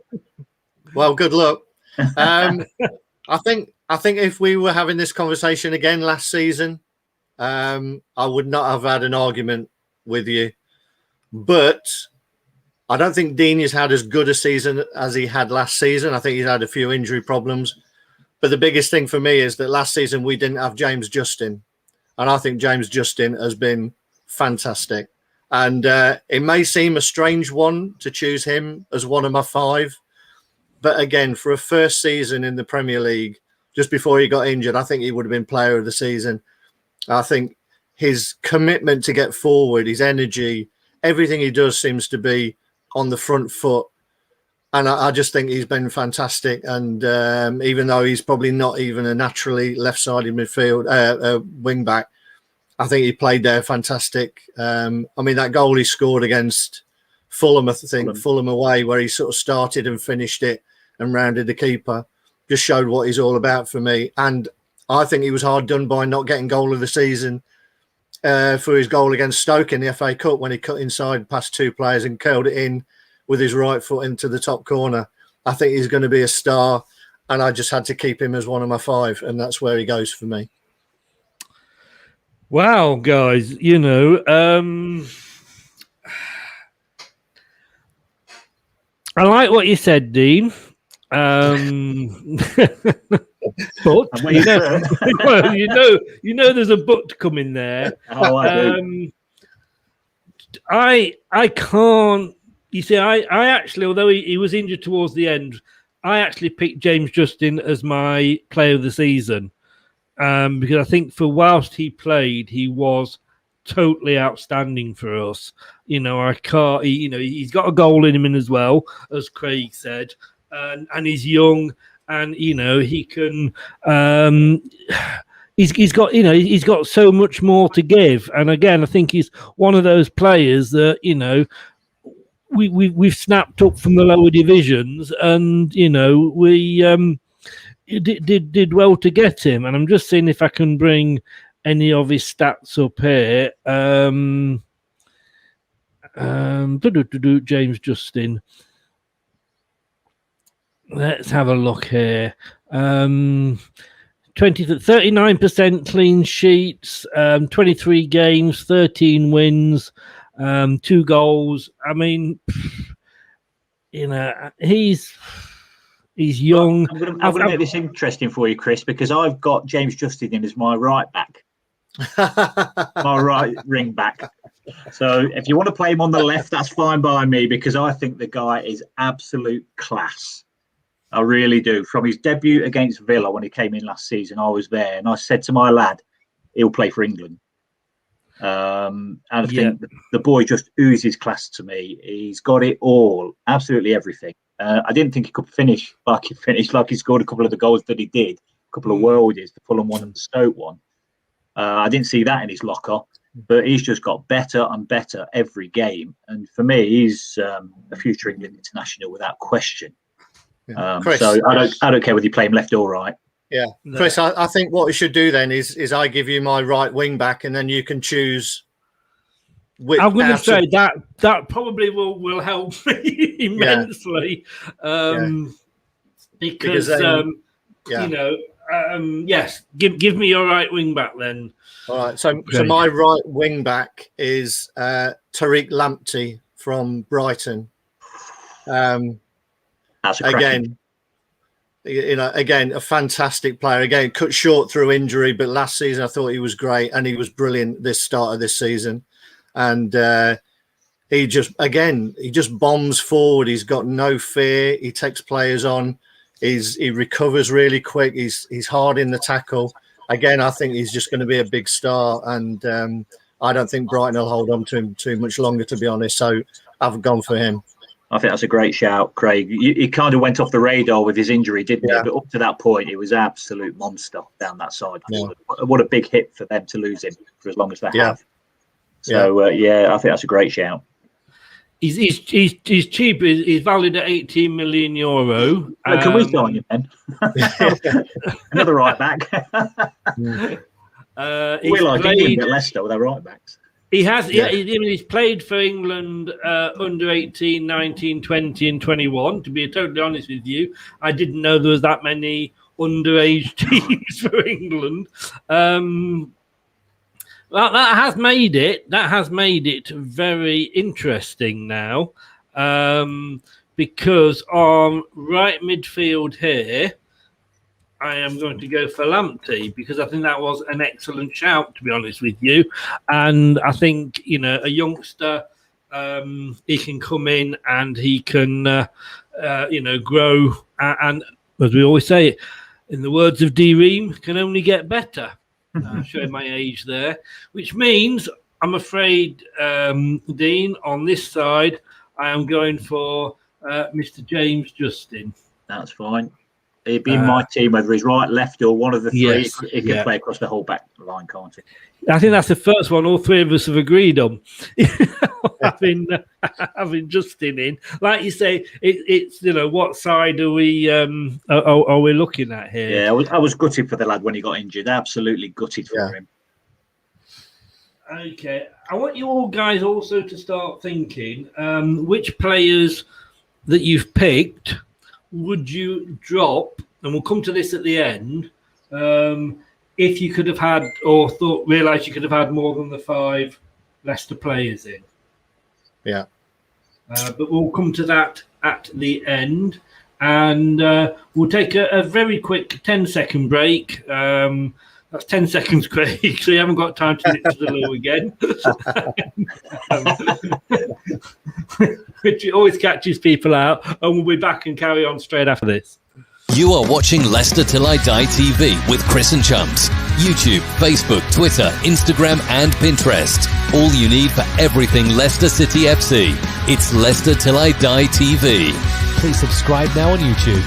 Well, good luck. I think if we were having this conversation again last season, I would not have had an argument with you. But I don't think Dean has had as good a season as he had last season. I think he's had a few injury problems. But the biggest thing for me is that last season we didn't have James Justin. And I think James Justin has been fantastic. And it may seem a strange one to choose him as one of my 5. But again, for a first season in the Premier League, just before he got injured, I think he would have been player of the season. I think his commitment to get forward, his energy, everything he does seems to be on the front foot. And I just think he's been fantastic. And even though he's probably not even a naturally left-sided midfield wing-back, I think he played there fantastic. That goal he scored against Fulham, I think, Fulham away, where he sort of started and finished it and rounded the keeper, just showed what he's all about for me. And I think he was hard done by not getting goal of the season for his goal against Stoke in the FA Cup when he cut inside past 2 players and curled it in with his right foot into the top corner. I think he's going to be a star, and I just had to keep him as one of my 5, and that's where he goes for me. Wow, guys, I like what you said, Dean. But there's a but coming there. I can't. You see, I actually, although he was injured towards the end, I actually picked James Justin as my player of the season because I think for whilst he played, he was totally outstanding for us. I can't. He's got a goal in him as well, as Craig said. And he's young, and he can. he's got, you know, he's got so much more to give. And again, I think he's one of those players that, you know, we've snapped up from the lower divisions, and you know we did well to get him. And I'm just seeing if I can bring any of his stats up here. James Justin. Let's have a look here. 39% clean sheets, 23 games, 13 wins, 2 goals. I mean, you know, he's young. I'm going to make this interesting for you, Chris, because I've got James Justin in as my right back, my right ring back. So if you want to play him on the left, that's fine by me, because I think the guy is absolute class. I really do. From his debut against Villa when he came in last season, I was there, and I said to my lad, he'll play for England. And I think the boy just oozes class to me. He's got it all, absolutely everything. I didn't think he could finish like he finished, like he scored a couple of the goals that he did, a couple of worldies, the Fulham one and the Stoke one. I didn't see that in his locker, but he's just got better and better every game. And for me, he's a future England international without question. Chris, so I don't care whether you play him left or right. Yeah, Chris, I think what we should do then is I give you my right wing back, and then you can choose. I'm going to say that probably will help me immensely, because then, you know, yes, give me your right wing back then. All right, so my right wing back is Tariq Lamptey from Brighton. That's again, a fantastic player. Again, cut short through injury, but last season I thought he was great, and he was brilliant this start of this season. And he just bombs forward. He's got no fear. He takes players on. He recovers really quick. He's hard in the tackle. Again, I think he's just going to be a big star, and I don't think Brighton will hold on to him too much longer, to be honest. So I've gone for him. I think that's a great shout, Craig. He kind of went off the radar with his injury, didn't he? But up to that point, he was an absolute monster down that side. Yeah. What a big hit for them to lose him for as long as they have. So, I think that's a great shout. He's cheap. He's valued at €18 million. Can we sign him then? Another right back. We like England at Leicester with our right backs. He has, he's played for England under 18, 19, 20 and 21. To be totally honest with you, I didn't know there was that many underage teams for England. Well, that has made it very interesting now, because on right midfield here, I am going to go for Lamptey, because I think that was an excellent shout, to be honest with you. And I think, you know, a youngster, he can come in and he can, grow. And as we always say, in the words of D. Ream, can only get better. Showing my age there, which means, I'm afraid, Dean, on this side, I am going for Mr. James Justin. That's fine. He'd be in my team, whether he's right, left, or one of the three. Yes, he can play across the whole back line, can't he? I think that's the first one all three of us have agreed on. having Justin in, like you say, it's what side are we looking at here? Yeah, I was gutted for the lad when he got injured. Absolutely gutted for him. Okay, I want you all guys also to start thinking which players that you've picked would you drop, and we'll come to this at the end, if you could have had, or realised you could have had more than the 5 Leicester players in. Yeah. But we'll come to that at the end, and we'll take a very quick 10-second break. That's 10 seconds, Craig, so you haven't got time to nip to the loo again. Which always catches people out, and we'll be back and carry on straight after this. You are watching Leicester Till I Die TV with Chris and Chumps. YouTube, Facebook, Twitter, Instagram and Pinterest. All you need for everything Leicester City FC. It's Leicester Till I Die TV. Please subscribe now on YouTube.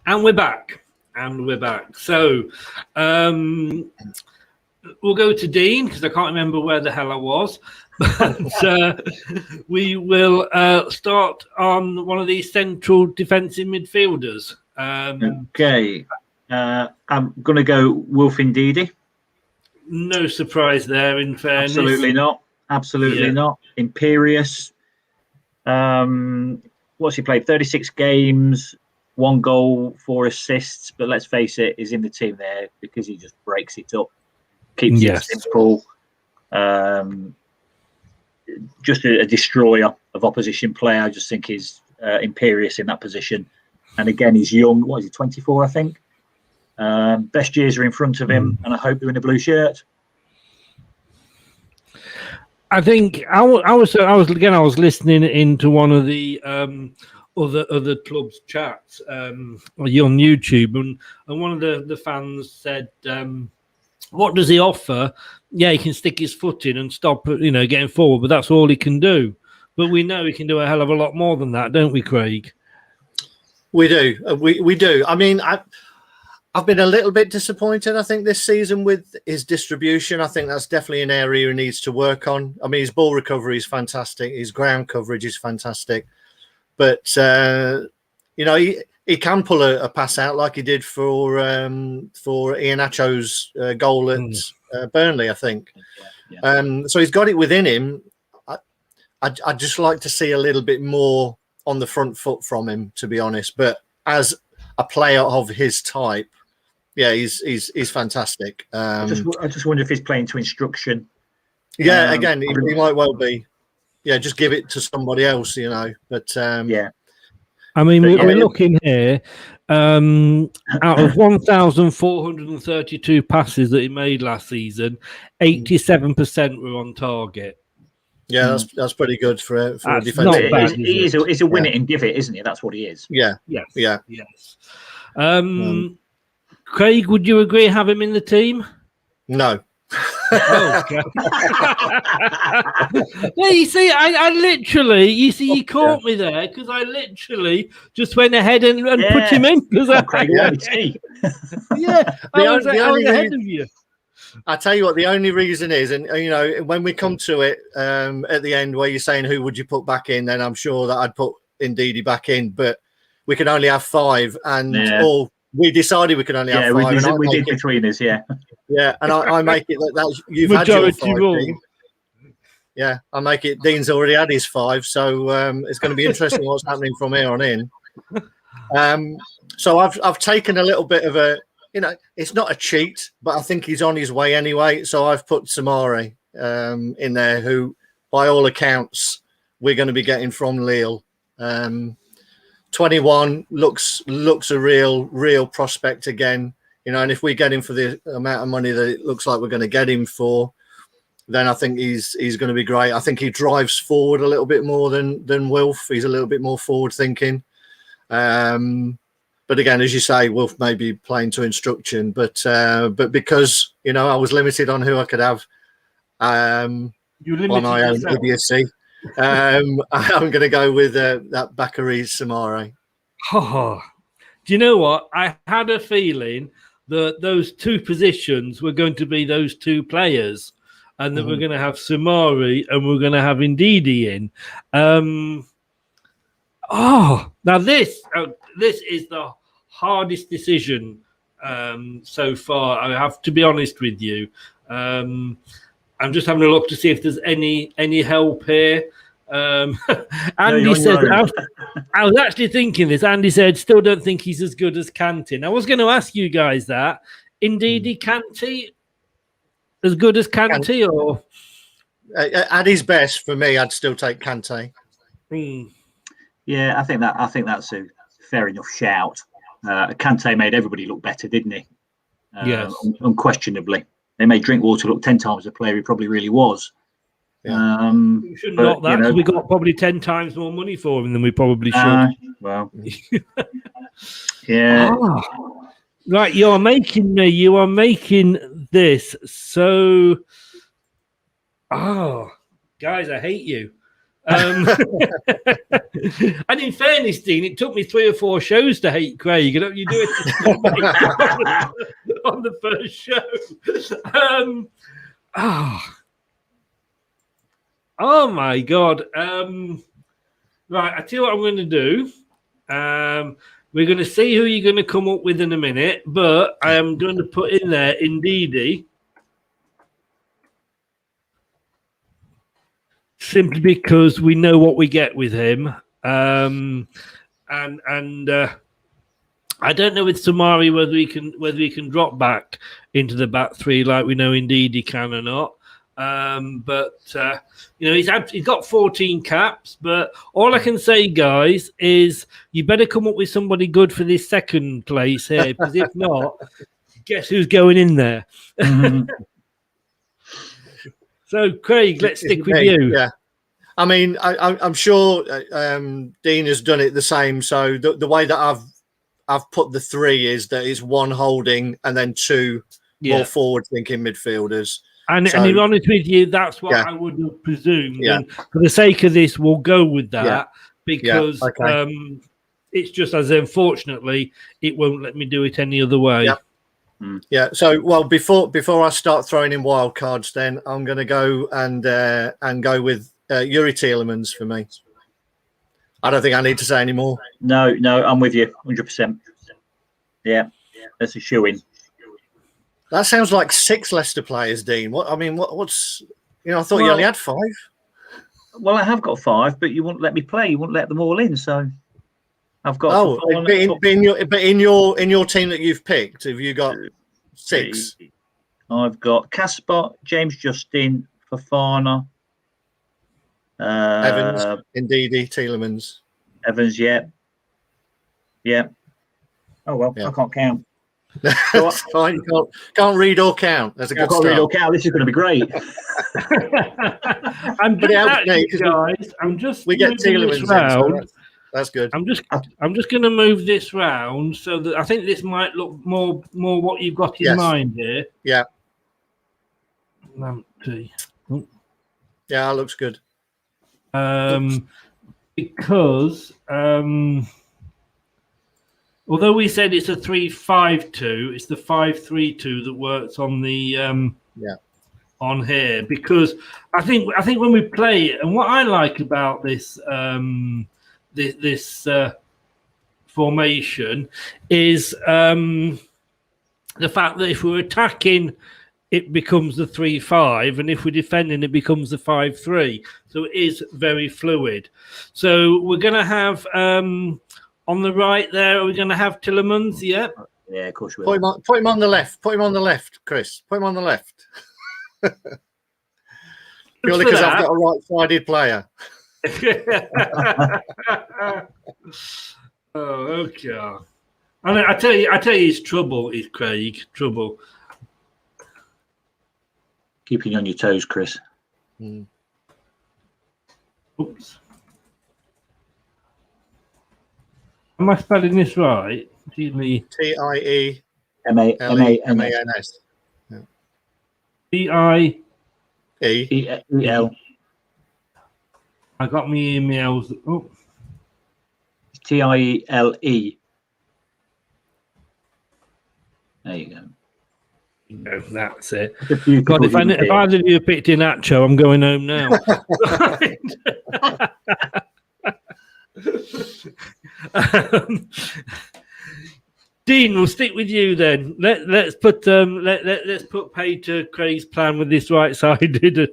And we're back. So we'll go to Dean because I can't remember where the hell I was. But we will start on one of these central defensive midfielders. Okay. I'm going to go Wolf Ndidi. No surprise there, in fairness. Absolutely not. Imperious. What's he played? 36 games, 1 goal, 4 assists. But let's face it, he's in the team there because he just breaks it up, keeps it simple. Just a destroyer of opposition play. I just think he's imperious in that position. And again, he's young. What is he, 24, I think? Best years are in front of him, and I hope they're in a blue shirt. I think I was listening into one of the other clubs' chats on YouTube, and one of the fans said, "What does he offer? Yeah, he can stick his foot in and stop, getting forward, but that's all he can do. But we know he can do a hell of a lot more than that, don't we, Craig?" We do. We do. I mean, I've been a little bit disappointed, I think, this season with his distribution. I think that's definitely an area he needs to work on. I mean, his ball recovery is fantastic. His ground coverage is fantastic. But, he can pull a pass out like he did for Iheanacho's goal at Burnley, I think. Yeah. So he's got it within him. I'd just like to see a little bit more on the front foot from him, to be honest. But as a player of his type, yeah, he's fantastic. I just wonder if he's playing to instruction. Yeah, again, he might well be. Yeah, just give it to somebody else, But yeah, I mean, we're looking here. Out of 1,432 passes that he made last season, 87% were on target. Yeah, that's pretty good for a defensive. Not bad, he's a win it and give it, isn't he? That's what he is. Yeah. Yes. Craig, would you agree? Have him in the team? No. Okay. Well, you see, I literally, you caught me there because I literally just went ahead and put him in because I was ahead of you. I tell you what, the only reason is, and when we come to it at the end where you're saying who would you put back in, then I'm sure that I'd put Ndidi back in, but we can only have 5, and we decided we could only have 5. We did between us, yeah. Yeah, and I make it that you've majority had your 5. Yeah, I make it. Dean's already had his 5, so it's going to be interesting what's happening from here on in. So I've taken a little bit of a. It's not a cheat, but I think he's on his way anyway. So I've put Samari in there, who, by all accounts, we're going to be getting from Lille. 21 looks a real prospect again. And if we get him for the amount of money that it looks like we're going to get him for, then I think he's going to be great. I think he drives forward a little bit more than Wilf. He's a little bit more forward thinking. But again, as you say, Wolf may be playing to instruction, but because I was limited on who I could have on my own idiocy, I'm going to go with that Bakary Samari. Oh, do you know what? I had a feeling that those 2 positions were going to be those 2 players, and that we're going to have Samari and we're going to have Ndidi in. Now this is the hardest decision so far. I have to be honest with you. I'm just having a look to see if there's any help here. Andy said, I was actually thinking this. Andy said, still don't think he's as good as Kanté. I was going to ask you guys that. Ndidi, Kanté, as good as Kanté, or at his best for me, I'd still take Kanté. Yeah, I think that's a fair enough shout. Kanté made everybody look better, didn't he? Yes, unquestionably. They made Drinkwater look 10 times the player he probably really was. Yeah. We shouldn't knock that because we got probably 10 times more money for him than we probably should. Well, yeah. Right, you are making this so. Guys, I hate you. And in fairness, Dean, it took me 3 or 4 shows to hate Craig. You do it on the first show. Oh my God. Right, I tell you what I'm going to do. We're going to see who you're going to come up with in a minute, but I am going to put in there Ndidi. Simply because we know what we get with him. And I don't know with Samari whether he can drop back into the back three like we know indeed he can or not. But he's got 14 caps. But all I can say, guys, is you better come up with somebody good for this second place here, because if not, guess who's going in there? So, Craig, let's stick with you. Yeah. I mean, I'm sure Dean has done it the same. So the way that I've put the 3 is that it's 1 holding and then 2 more forward-thinking midfielders. And to be honest with you, that's what I would have presumed. Yeah. And for the sake of this, we'll go with that because it's just as unfortunately, it won't let me do it any other way. Yeah. Yeah. So, well, before I start throwing in wild cards, then I'm going to go and go with Yuri Tielemans for me. I don't think I need to say any more. No, I'm with you, 100%. Yeah, that's a shoe-in. That sounds like 6 Leicester players, Dean. What's I thought you only had 5. Well, I have got 5, but you wouldn't let me play. You wouldn't let them all in, so I've got. In your team that you've picked, have you got 6? I've got Casper, James Justin, Fofana, Evans, Ndidi, Tielemans. Evans, yeah. Oh well, I can't count. That's fine. You can't read or count. That's a good start. Read or count. This is going to be great. I'm just we get Tielemans round. So that's good. I'm just going to move this round so that I think this might look more what you've got in mind here. Yeah. Empty. Yeah, that looks good. Because although we said it's a 3-5-2, it's the 5-3-2 that works on the on here, because I think when we play it, and what I like about this this formation is the fact that if we're attacking, it becomes the 3-5, and if we're defending, it becomes the 5-3. So it is very fluid. So we're going to have on the right there, we're going to have Tielemans. Yeah, of course we will. Put him on the left. Put him on the left, Chris. Put him on the left. Purely because I've got a right-sided player. Oh, okay. I tell you, it's trouble. It's Craig trouble. Keeping you on your toes, Chris. Oops. Am I spelling this right? Tielemans. T-I-E-L. I got me emails. Oh. T-I-E-L-E. There you go. No, that's it. God, if either of you picked Inacho, I'm going home now. Dean, we'll stick with you then. Let's put pay to Craig's plan with this right-sided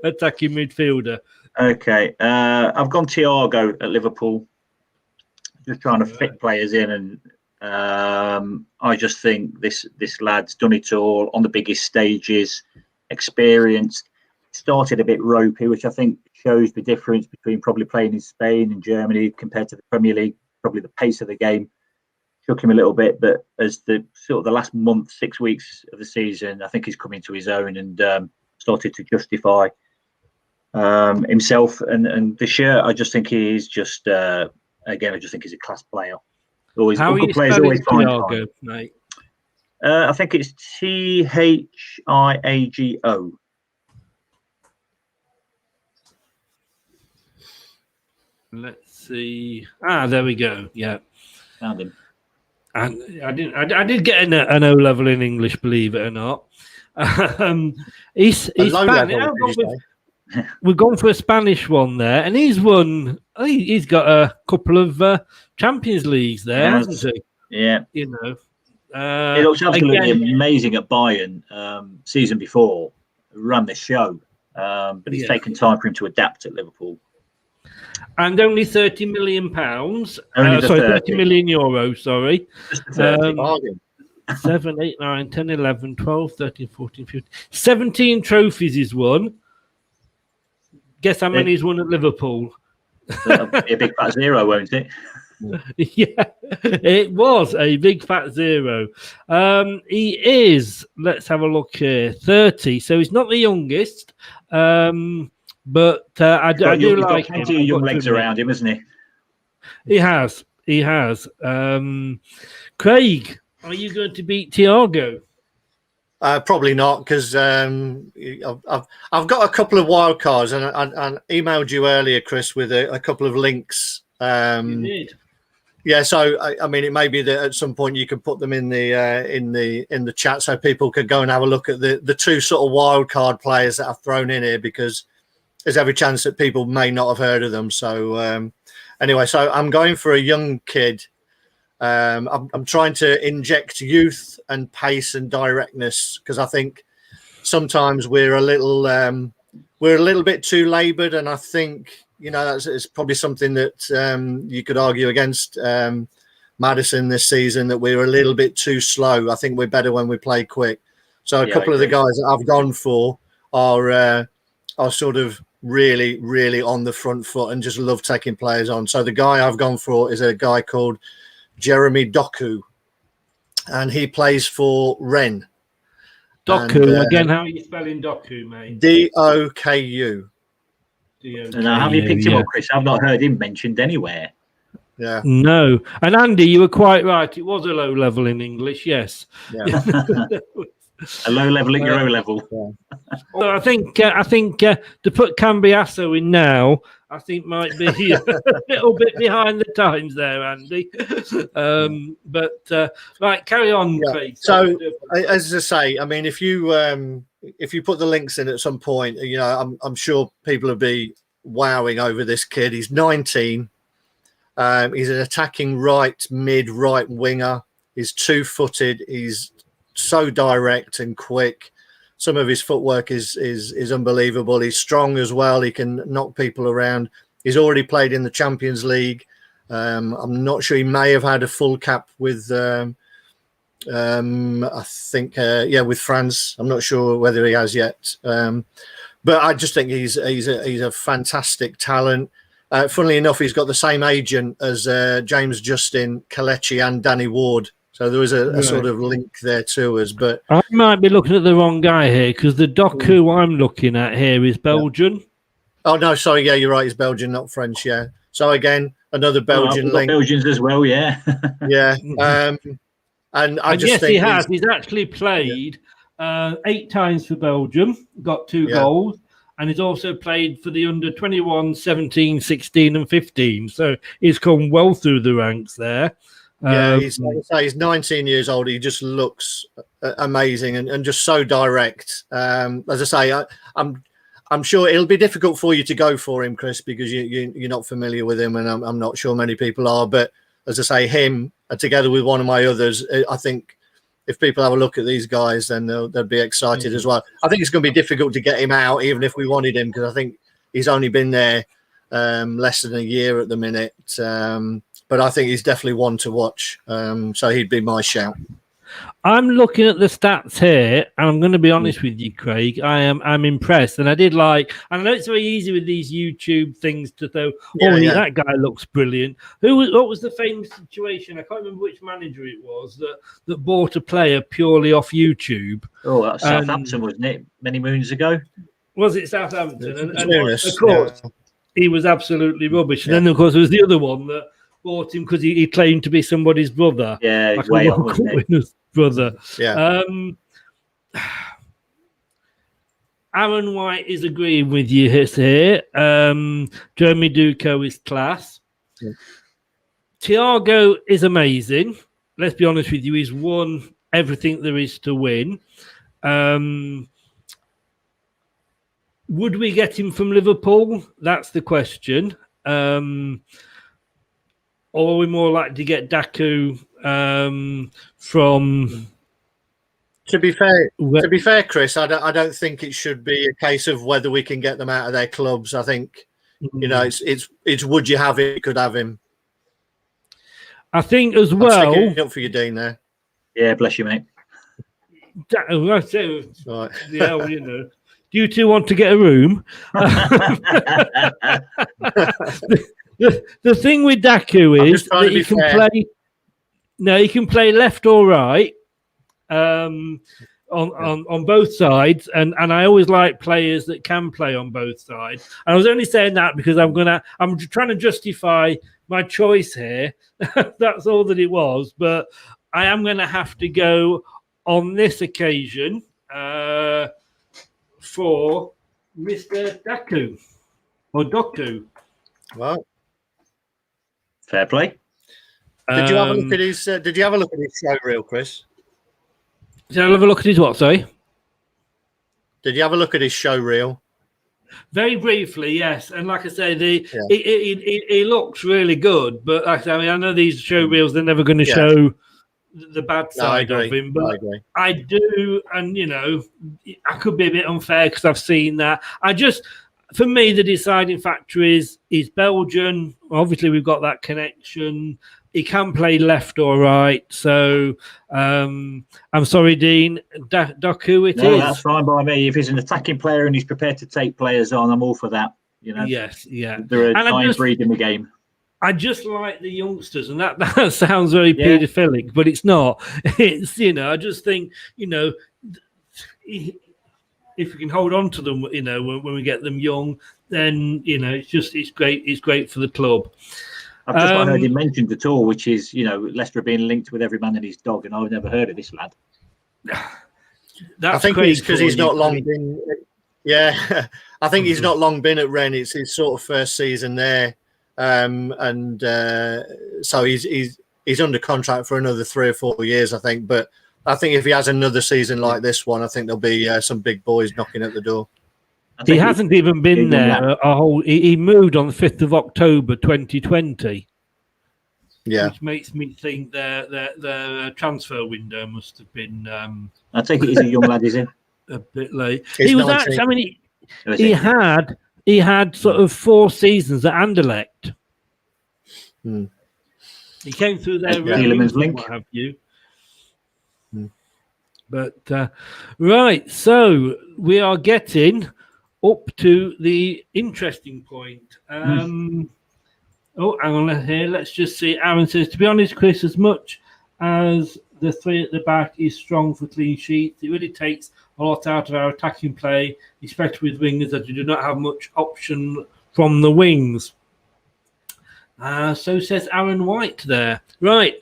attacking midfielder. Okay, I've gone Thiago at Liverpool. Just trying to fit players in, and I just think this lad's done it all on the biggest stages, experienced. Started a bit ropey, which I think shows the difference between probably playing in Spain and Germany compared to the Premier League. Probably the pace of the game shook him a little bit, but as the last month, 6 weeks of the season, I think he's come into his own and started to justify himself. And this year, I just think he's just again, I just think he's a class player. Always, how good players always find time, mate. I think it's Thiago. Let's see. There we go. Yeah, Found him. and I did get an O level in English, believe it or not. He's Spanish. We've gone for a Spanish one there, and he's won. He's got a couple of Champions Leagues there, hasn't he? Yeah. You know, it looks absolutely amazing at Bayern. Season before, ran the show, but it's taken time for him to adapt at Liverpool. And only £30 million. Only 30 million euros. Sorry. 7, 8, 9, 10, 11, 12, 13, 14, 15. 17 trophies he's won. Guess how many he's won at Liverpool? That'll be a big fat zero, won't it? Yeah, it was a big fat zero. He is, let's have a look here, 30. So he's not the youngest. But I do like him. Plenty of young legs around him, isn't he? He has. Craig, are you going to beat Thiago? Probably not, because I've got a couple of wild cards, and I emailed you earlier, Chris, with a couple of links. You did. Yeah, so I mean, it may be that at some point you could put them in the chat so people could go and have a look at the two sort of wild card players that I've thrown in here, because there's every chance that people may not have heard of them. So anyway, so I'm going for a young kid. I'm trying to inject youth and pace and directness, because I think sometimes we're a little bit too laboured, and I think, you know, it's probably something that you could argue against Maddison this season, that we're a little bit too slow. I think we're better when we play quick. So a couple of the guys that I've gone for are sort of really, really on the front foot and just love taking players on. So the guy I've gone for is a guy called Jeremy Doku, and he plays for Rennes. Doku, and, again, how are you spelling Doku, mate? Doku. Now, have you picked him up, Chris? I've not heard him mentioned anywhere. Yeah. No. And Andy, you were quite right. It was a low level in English, yes. Yeah. A low level at your O level. Yeah. Well, I think to put Cambiasso in now, I think might be a little bit behind the times there, Andy. But right, carry on, Craig. So, as I say, I mean, if you put the links in at some point, you know, I'm sure people will be wowing over this kid. He's 19. He's an attacking right winger. He's 2-footed. He's so direct and quick. Some of his footwork is unbelievable. He's strong as well. He can knock people around. He's already played in the Champions League. I'm not sure. He may have had a full cap with I think with France. I'm not sure whether he has yet. But I just think he's a fantastic talent. Funnily enough, he's got the same agent as James Justin, Kelechi, and Danny Ward. So there was a sort of link there to us. But I might be looking at the wrong guy here, because the Doku I'm looking at here is Belgian. Yeah. Oh, no, sorry. Yeah, you're right. He's Belgian, not French. Yeah. So again, another Belgian link. Belgians as well, yeah. Yeah. And I just think he has. He's actually played 8 times for Belgium, got 2 goals. And he's also played for the under 21, 17, 16 and 15. So he's come well through the ranks there. Yeah, he's 19 years old. He just looks amazing and just so direct. As I say, I'm sure it'll be difficult for you to go for him, Chris, because you're not familiar with him, and I'm not sure many people are. But as I say, him together with one of my others, I think if people have a look at these guys, then they'll be excited as well. I think it's going to be difficult to get him out, even if we wanted him, because I think he's only been there less than a year at the minute. But I think he's definitely one to watch. So he'd be my shout. I'm looking at the stats here, and I'm going to be honest with you, Craig. I'm impressed, and I did like. And I know it's very easy with these YouTube things to throw. That guy looks brilliant. What was the famous situation? I can't remember which manager it was that bought a player purely off YouTube. Oh, that's Southampton, wasn't it? Many moons ago. Was it Southampton? And of course, he was absolutely rubbish. And then, of course, there was the other one that bought him because he claimed to be somebody's brother. Yeah, like way up, wasn't it? Brother. Yeah. Aaron White is agreeing with you here. Jeremy Duco is class. Yeah. Thiago is amazing. Let's be honest with you, he's won everything there is to win. Would we get him from Liverpool? That's the question. Or are we more likely to get Daku from? To be fair, Chris, I don't think it should be a case of whether we can get them out of their clubs. I think it's would you have it? You could have him. I think as I'm well. sticking up for you, Dean. There. Yeah, bless you, mate. Right. Yeah, well, do you two want to get a room? The thing with Daku is that he can play. No, he can play left or right. On both sides, and I always like players that can play on both sides. And I was only saying that because I'm trying to justify my choice here. That's all that it was. But I am going to have to go on this occasion for Mr. Daku or Doku. Well, fair play. Did you have a look at his? Did you have a look at his show reel, Chris? Did I have a look at his what? Sorry. Did you have a look at his show reel? Very briefly, yes. And like I say, he looks really good. But like I know these show reels, they're never going to show the bad side of him. But I do, and I could be a bit unfair because I've seen that. For me, the deciding factor is he's Belgian. Obviously, we've got that connection. He can play left or right. So I'm sorry, Dean. Doku, it is. That's fine by me. If he's an attacking player and he's prepared to take players on, I'm all for that. Yes, yeah. There are dying breed in the game. I just like the youngsters, and that sounds very paedophilic, but it's not. It's I just think if we can hold on to them, when we get them young, then it's great. It's great for the club. I've just not heard him mentioned at all, which is Leicester being linked with every man and his dog, and I've never heard of this lad. I think it's because he's not long been. Yeah, I think he's not long been at Rennes. It's his sort of first season there, so he's under contract for another 3 or 4 years, I think. But I think if he has another season like this one, I think there'll be some big boys knocking at the door. He hasn't even been there he moved on the 5th of October 2020. Yeah. Which makes me think their transfer window must have been I think he's a young lad, is he? A bit late. He's He was 19. actually, I mean, he had sort of 4 seasons at Anderlecht. He came through there, what have you. But right, so we are getting up to the interesting point. Hang on here. Let's just see. Aaron says, to be honest, Chris, as much as the 3 at the back is strong for clean sheets, it really takes a lot out of our attacking play, especially with wingers that you do not have much option from the wings. So says Aaron White there. Right.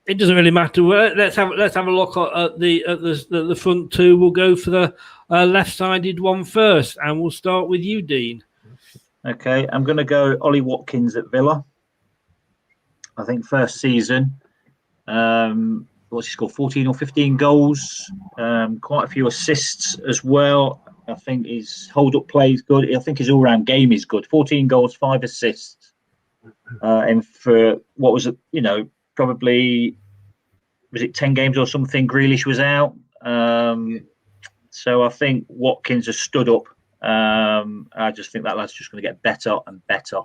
It doesn't really matter. Let's have a look at the front two. We'll go for the left-sided one first, and we'll start with you, Dean. Okay, I'm going to go Ollie Watkins at Villa. I think first season, what's he scored? 14 or 15 goals, quite a few assists as well. I think his hold-up play is good. I think his all-round game is good. 14 goals, 5 assists, and for what was it? Probably was it 10 games or something? Grealish was out, so I think Watkins has stood up. I just think that lad's just going to get better and better,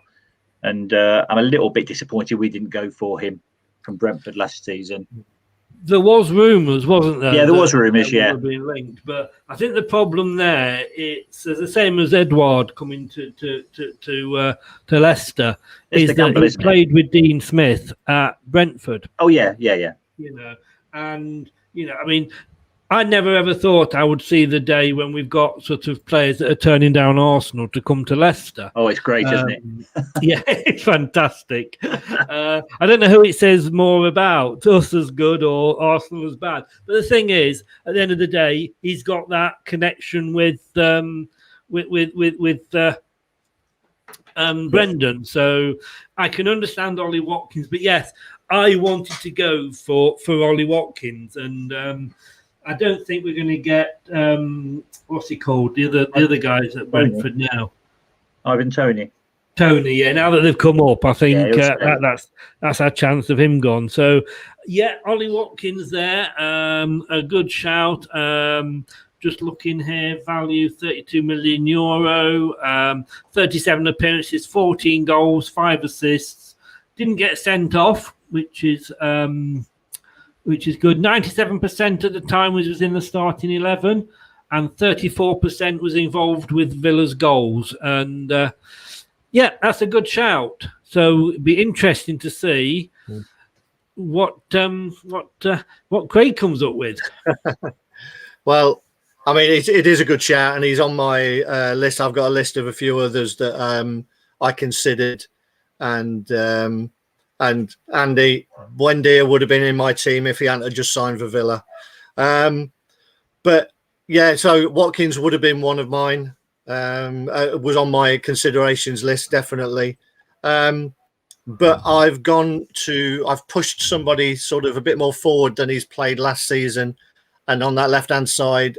and I'm a little bit disappointed we didn't go for him from Brentford last season. There was rumours, wasn't there? Yeah, there was rumours. Yeah, being linked, but I think the problem there it's the same as Edouard coming to Leicester. It's is that he played with Dean Smith at Brentford. Oh yeah. And I mean, I never ever thought I would see the day when we've got sort of players that are turning down Arsenal to come to Leicester. Oh, it's great, isn't it? Yeah, it's fantastic. I don't know who it says more about, us as good or Arsenal as bad. But the thing is, at the end of the day, he's got that connection with Brendan. So I can understand Ollie Watkins. But yes, I wanted to go for Ollie Watkins, and I don't think we're going to get what's he called? The other guys at Brentford now. Ivan Toney. Tony, yeah. Now that they've come up, I think that's our chance of him gone. So, yeah, Ollie Watkins there, a good shout. Just looking here, value €32 million, 37 appearances, 14 goals, 5 assists. Didn't get sent off, which is good. 97% of the time was in the starting 11, and 34% was involved with Villa's goals. And yeah, that's a good shout. So it'd be interesting to see what Craig comes up with. Well, I mean, it is a good shout, and he's on my list. I've got a list of a few others that I considered, and Andy Buendia would have been in my team if he hadn't just signed for Villa. But yeah, so Watkins would have been one of mine. Was on my considerations list, definitely. But I've pushed somebody sort of a bit more forward than he's played last season. And on that left-hand side,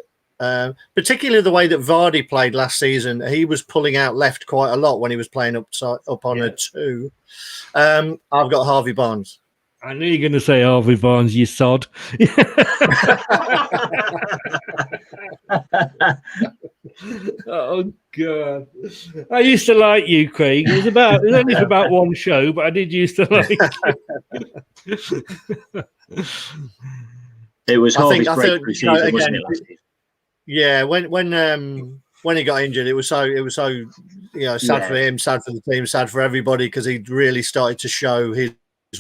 particularly the way that Vardy played last season, he was pulling out left quite a lot when he was playing up on a 2. I've got Harvey Barnes. I knew you were going to say Harvey Barnes, you sod. Oh God! I used to like you, Craig. It was only for about one show, but I did used to like you. It was Harvey's breakthrough season, wasn't it? Last season? Yeah, when he got injured, it was so sad for him, sad for the team, sad for everybody, because he really started to show his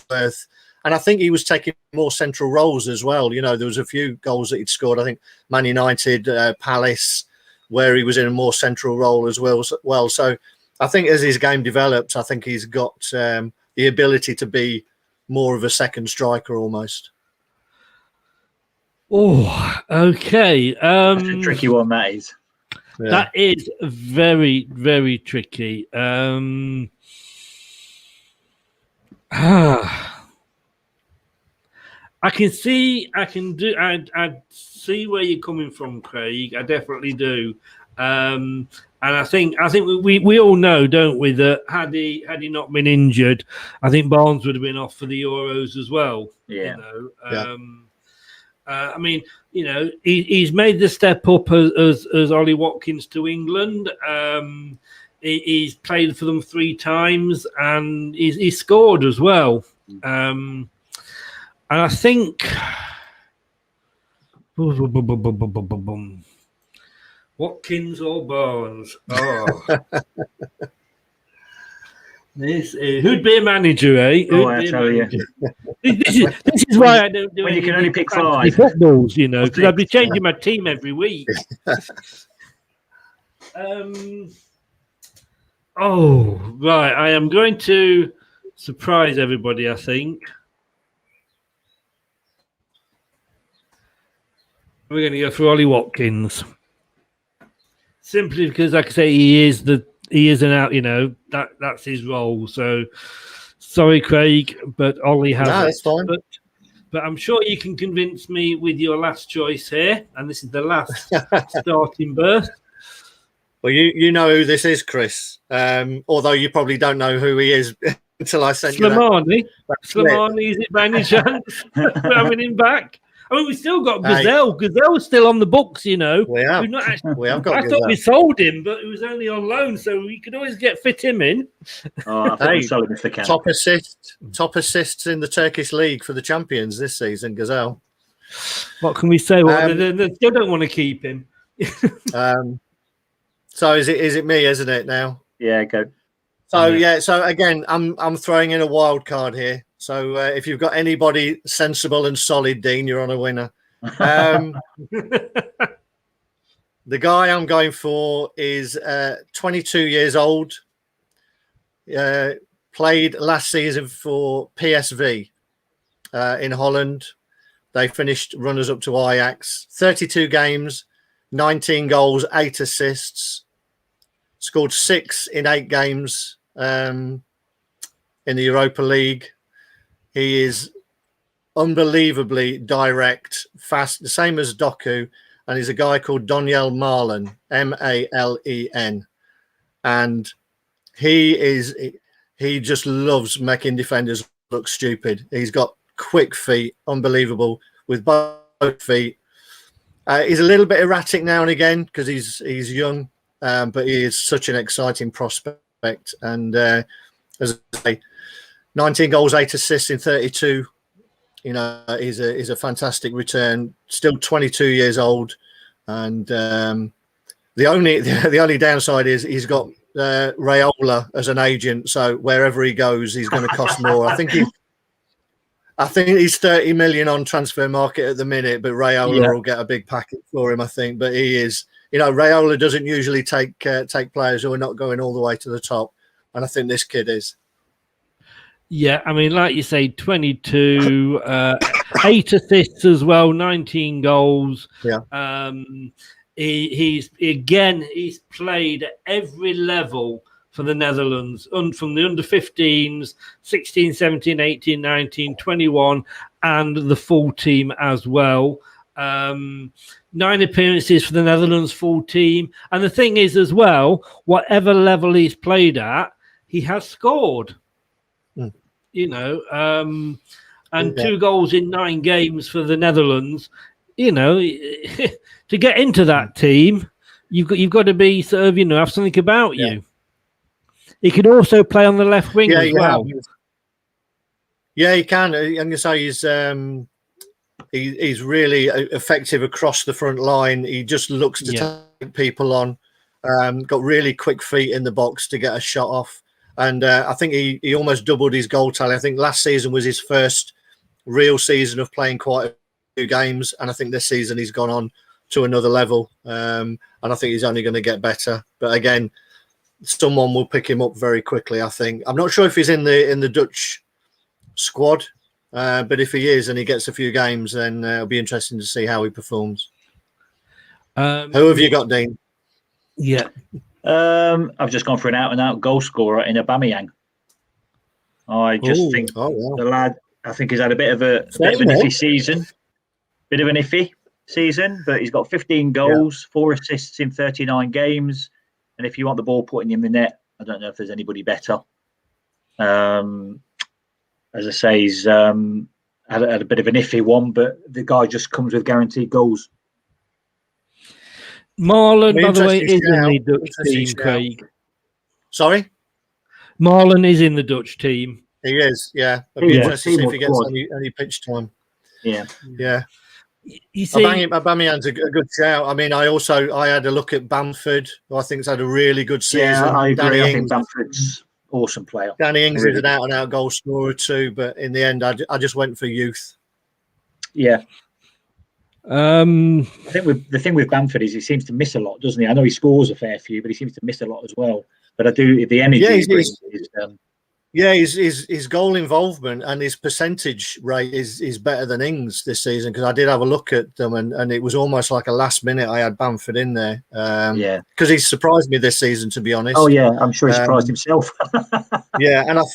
worth. And I think he was taking more central roles as well. You know, there was a few goals that he'd scored. I think Man United, Palace, where he was in a more central role as well. So I think as his game develops, I think he's got the ability to be more of a second striker almost. Oh, okay. That's a tricky one, that is. Yeah. That is very, very tricky. I see where you're coming from, Craig. I definitely do. And I think we all know, don't we, that had he not been injured, I think Barnes would have been off for the Euros as well. Yeah. I mean, he's made the step up as Ollie Watkins to England. He's played for them 3 times, and he's scored as well. And I think Watkins or Barnes. Oh, who'd be a manager, eh? I tell you. This is why I don't do. When you can only pick 5 footballs, because I'd be changing my team every week. Oh, right. I am going to surprise everybody, I think. We're going to go for Ollie Watkins. Simply because, like I say, he is an out, that's his role. So, sorry, Craig, but Ollie has that's fine. But I'm sure you can convince me with your last choice here, and this is the last starting berth. Well, you know who this is, Chris. Although you probably don't know who he is until I sent you that. Slimani, is it by any chance? We're having him back. I mean, we've still got Gazelle. Gazzelle's still on the books, We have. We have got I Gazelle. thought we sold him, but he was only on loan, so we could always fit him in. Oh, I thought we sold him if they can. Top assists in the Turkish league for the champions this season, Gazelle. What can we say? They still don't want to keep him. So is it me, isn't it now? Yeah, go. So so again, I'm throwing in a wild card here. So if you've got anybody sensible and solid, Dean, you're on a winner. The guy I'm going for is 22 years old. Played last season for PSV in Holland. They finished runners-up to Ajax. 32 games, 19 goals, 8 assists. Scored 6 in 8 games in the Europa League. He is unbelievably direct, fast, the same as Doku. And he's a guy called Daniel Malen, Malen. And he just loves making defenders look stupid. He's got quick feet, unbelievable, with both feet. He's a little bit erratic now and again because he's young, but he is such an exciting prospect. And as I say, 19 goals, 8 assists in 32. You know, he's a fantastic return. Still 22 years old, and the only downside is he's got Raiola as an agent. So wherever he goes, he's going to cost more. I think he's 30 million on transfer market at the minute, but Raiola will get a big packet for him, I think. But he is, you know, Raiola doesn't usually take players who are not going all the way to the top, and I think this kid is. Yeah, I mean, like you say, 22, 8 assists as well, 19 goals. Yeah. He's played at every level for the Netherlands, from the under-15s, 16, 17, 18, 19, 21, and the full team as well. 9 appearances for the Netherlands full team. And the thing is as well, whatever level he's played at, he has scored. You know, and 2 goals in 9 games for the Netherlands. You know, to get into that team, you've got to be sort of, you know, have something about you. He could also play on the left wing as well. Yeah, he can. I'm gonna say he's really effective across the front line. He just looks to take people on. Got really quick feet in the box to get a shot off. And I think he almost doubled his goal tally. I think last season was his first real season of playing quite a few games. And I think this season he's gone on to another level. And I think he's only going to get better. But again, someone will pick him up very quickly, I think. I'm not sure if he's in the Dutch squad. But if he is and he gets a few games, then it'll be interesting to see how he performs. Who have you got, Dean? Yeah. I've just gone for an out-and-out goal scorer in Aubameyang. I just think the lad, I think he's had a bit of an iffy season. Bit of an iffy season, but he's got 15 goals, 4 assists in 39 games. And if you want the ball putting in the net, I don't know if there's anybody better. As I say, he's had a bit of an iffy one, but the guy just comes with guaranteed goals. Marlon, by the way, is in the Dutch team, Craig. Sorry? Marlon is in the Dutch team. He is, yeah. I'd be interested to see if he gets any pitch time. Yeah. Yeah. You see, Aubameyang's a good shout. I mean, I had a look at Bamford, who I think's had a really good season. Yeah, I agree. I think Bamford's awesome player. Danny Ings is an out-and-out goal scorer too, but in the end, I just went for youth. Yeah. I think the thing with Bamford is he seems to miss a lot, doesn't he? I know he scores a fair few, but he seems to miss a lot as well. But I do the energy. Yeah, his goal involvement and his percentage rate is better than Ings this season, because I did have a look at them and it was almost like a last minute I had Bamford in there. Because he's surprised me this season, to be honest. Oh yeah, I'm sure he surprised himself. Yeah, and I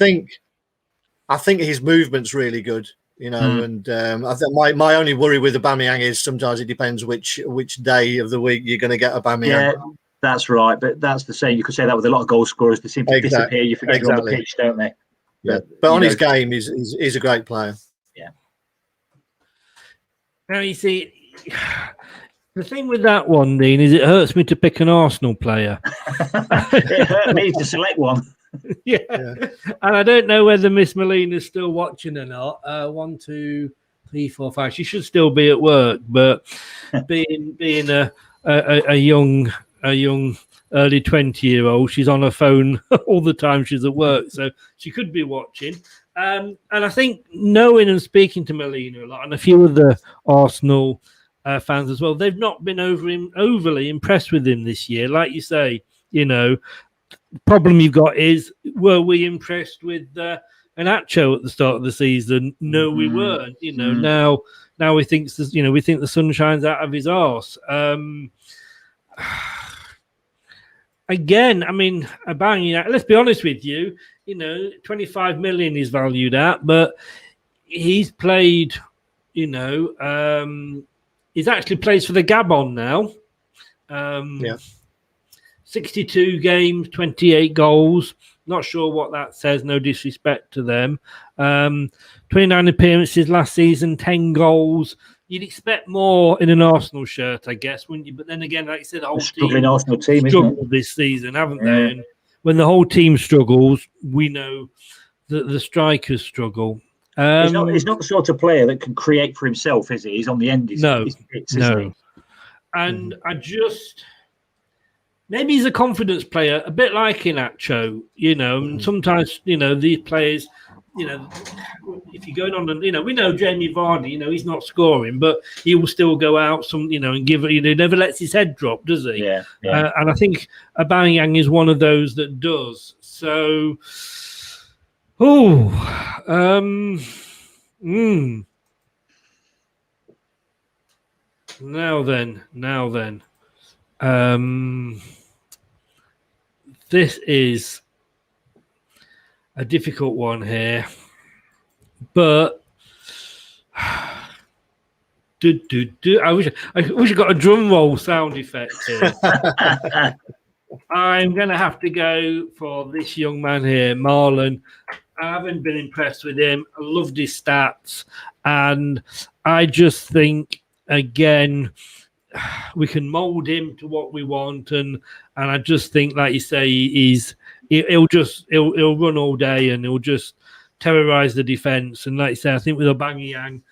think his movement's really good. You know, and I think my only worry with Aubameyang is sometimes it depends which day of the week you're going to get Aubameyang. Yeah, that's right. But that's the same. You could say that with a lot of goal scorers. They seem to disappear. You forget you're on the pitch, don't they? Yeah, but on his game, he's a great player. Yeah. Now you see, the thing with that one, Dean, is it hurts me to pick an Arsenal player. It hurt me to select one. Yeah. And I don't know whether Miss Molina's still watching or not. 1, 2, 3, 4, 5. She should still be at work, but being a young early 20-year-old, she's on her phone all the time. She's at work, so she could be watching. And I think knowing and speaking to Molina a lot, and a few of the Arsenal fans as well. They've not been overly impressed with him this year. Like you say, the problem you've got is, were we impressed with Anacho at the start of the season? No, we weren't. Now we think the sun shines out of his arse. Again, I mean, let's be honest with you. 25 million is valued at, but he's played. He's actually plays for the Gabon now. 62 games, 28 goals. Not sure what that says. No disrespect to them. 29 appearances last season, 10 goals. You'd expect more in an Arsenal shirt, I guess, wouldn't you? But then again, like I said, the whole struggling Arsenal team struggled this season, haven't they? And when the whole team struggles, we know that the strikers struggle. He's not the sort of player that can create for himself, is he? He's on the end. No. And maybe he's a confidence player, a bit like Inacho, and sometimes, these players, if you're going on and, we know Jamie Vardy, he's not scoring, but he will still go out and give it, he never lets his head drop, does he? Yeah. And I think Aubameyang is one of those that does. So, Now then. This is a difficult one here, but I wish I got a drum roll sound effect here. I'm going to have to go for this young man here, Marlon. I haven't been impressed with him. I loved his stats, and I just think, again, we can mould him to what we want, and I just think, like you say, he'll run all day and he'll just terrorise the defence. And like you say, I think with Aubameyang,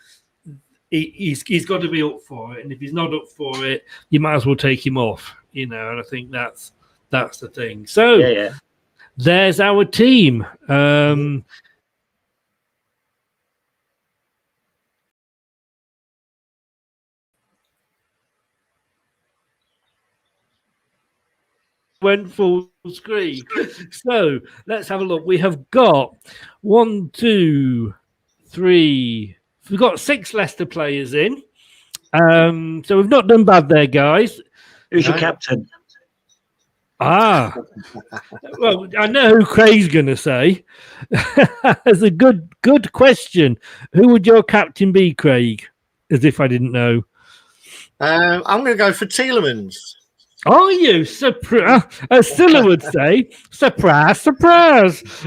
he's got to be up for it, and if he's not up for it, you might as well take him off. And I think that's the thing. So there's our team. Went full screen. So let's have a look. We have got 1, 2, 3. We've got 6 Leicester players in. So we've not done bad there, guys. Who's your captain? Well, I know who Craig's going to say. That's a good question. Who would your captain be, Craig? As if I didn't know. I'm going to go for Tielemans. Are you? As Scylla would say, surprise. Is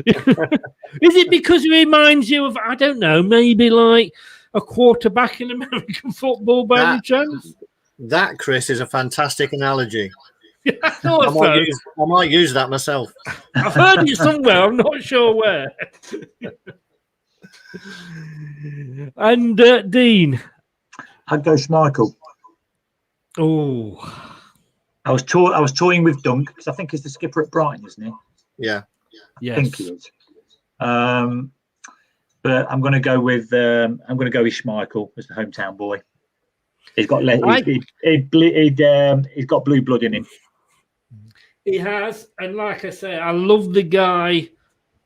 it because he reminds you of, I don't know, maybe like a quarterback in American football by any chance? That, Chris, is a fantastic analogy. I might use that myself. I've heard it somewhere. I'm not sure where. And Dean? I'd go Schmeichel. Oh. I was toying with Dunk because I think he's the skipper at Brighton, isn't he? Yeah. Yes. I think he is. But I'm going to go with Schmeichel as the hometown boy. He's got he's got blue blood in him. He has, and like I say, I love the guy.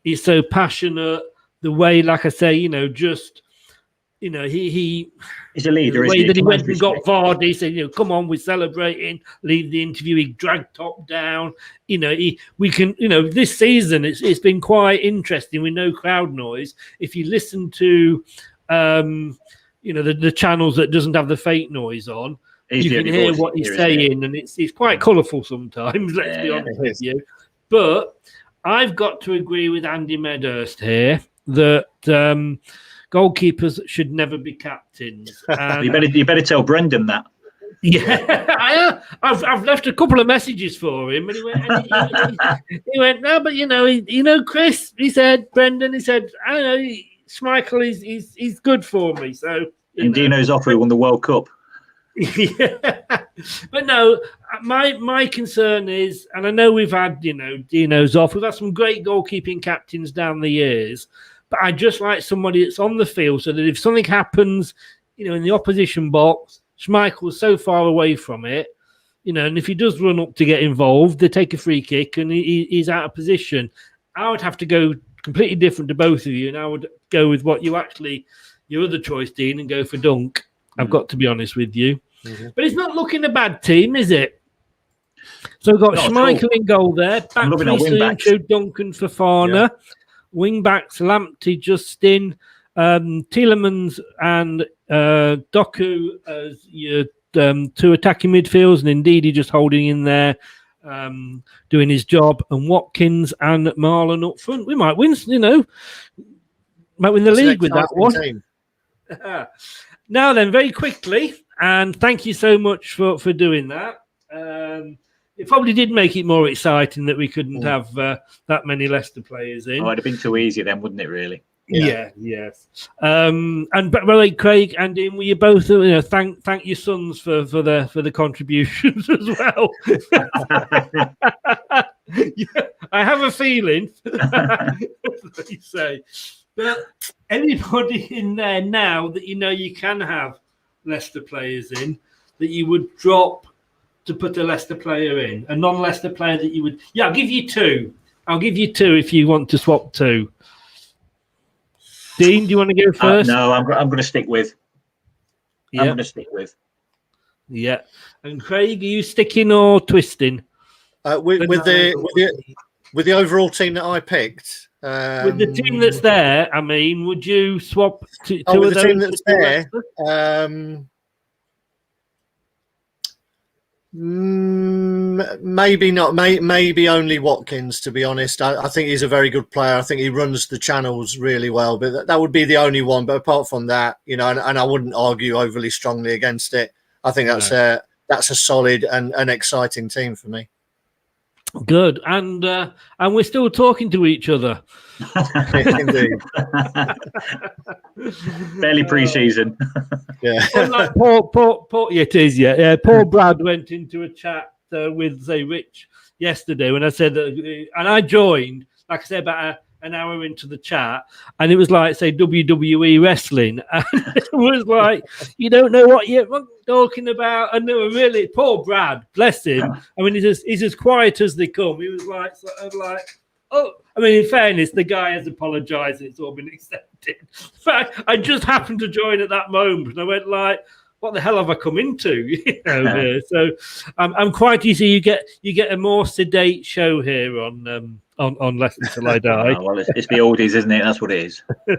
He's so passionate. The way, like I say, just. He's a leader. The way that he went and got Vardy, said, come on, we're celebrating. Leave the interview. He dragged top down. This season it's been quite interesting with no crowd noise. If you listen to, the channels that doesn't have the fake noise on, you can hear what he's saying, and it's quite colourful sometimes. Let's be honest with you. But I've got to agree with Andy Medhurst here that. Goalkeepers should never be captains. You better tell Brendan that. Yeah, I've left a couple of messages for him, and he went, no, but Chris. He said, Brendan. He said, I don't know, Schmeichel he's good for me. So and Dino's off. He won the World Cup. Yeah, but no, my concern is, and I know we've had Dino's off. We've had some great goalkeeping captains down the years. But I just like somebody that's on the field so that if something happens, in the opposition box, Schmeichel's so far away from it, you know, and if he does run up to get involved, they take a free kick and he's out of position. I would have to go completely different to both of you, and I would go with what your other choice, Dean, and go for Dunk. I've got to be honest with you. But it's not looking a bad team, is it? So we've got Schmeichel in goal there. Back to Duncan, Fofana. Wing backs, Lamptey, Justin, Tielemans and Doku as your two attacking midfields, and indeed he just holding in there, doing his job, and Watkins and Marlon up front. We might win, you know, might win the league with that one. Now then, very quickly, and thank you so much for doing that. It probably did make it more exciting that we couldn't have that many Leicester players in. Oh, it'd have been too easy then, wouldn't it, really? Yes. And like Craig and Ian, will you both, you know, thank your sons for the contributions as well. I have a feeling, you say, but anybody in there now that you know you can have Leicester players in that you would drop to put a Leicester player in, a non-Leicester player that you would. Yeah, I'll give you two. If you want to swap two. Dean, do you want to go first? No, I'm going to stick with. I'm going to stick with. Yeah. And Craig, are you sticking or twisting? With the overall team that I picked. With the team that's there, I mean, would you swap to with the team that's there? Maybe not. Maybe only Watkins, to be honest. I think he's a very good player. I think he runs the channels really well. But that would be the only one. But apart from that, you know, and I wouldn't argue overly strongly against it. I think that's a solid and an exciting team for me. Good, and we're still talking to each other. Indeed. Barely pre-season. Yeah. Like Paul, it is. Yeah. Paul Brad went into a chat with Rich yesterday when I said that, and I joined. Like I said, about an hour into the chat, and it was like, say, WWE wrestling, and it was like, you don't know what you're talking about. And they were really, poor Brad, bless him. I mean, he's as quiet as they come. He was like, sort of like, oh, I mean, in fairness, the guy has apologized and it's all been accepted. In fact, I just happened to join at that moment, and I went like, what the hell have I come into? You know, so I'm quite easy. You get a more sedate show here on Leicester Till I Die. Well, it's the oldies, isn't it? That's what it is. Yeah.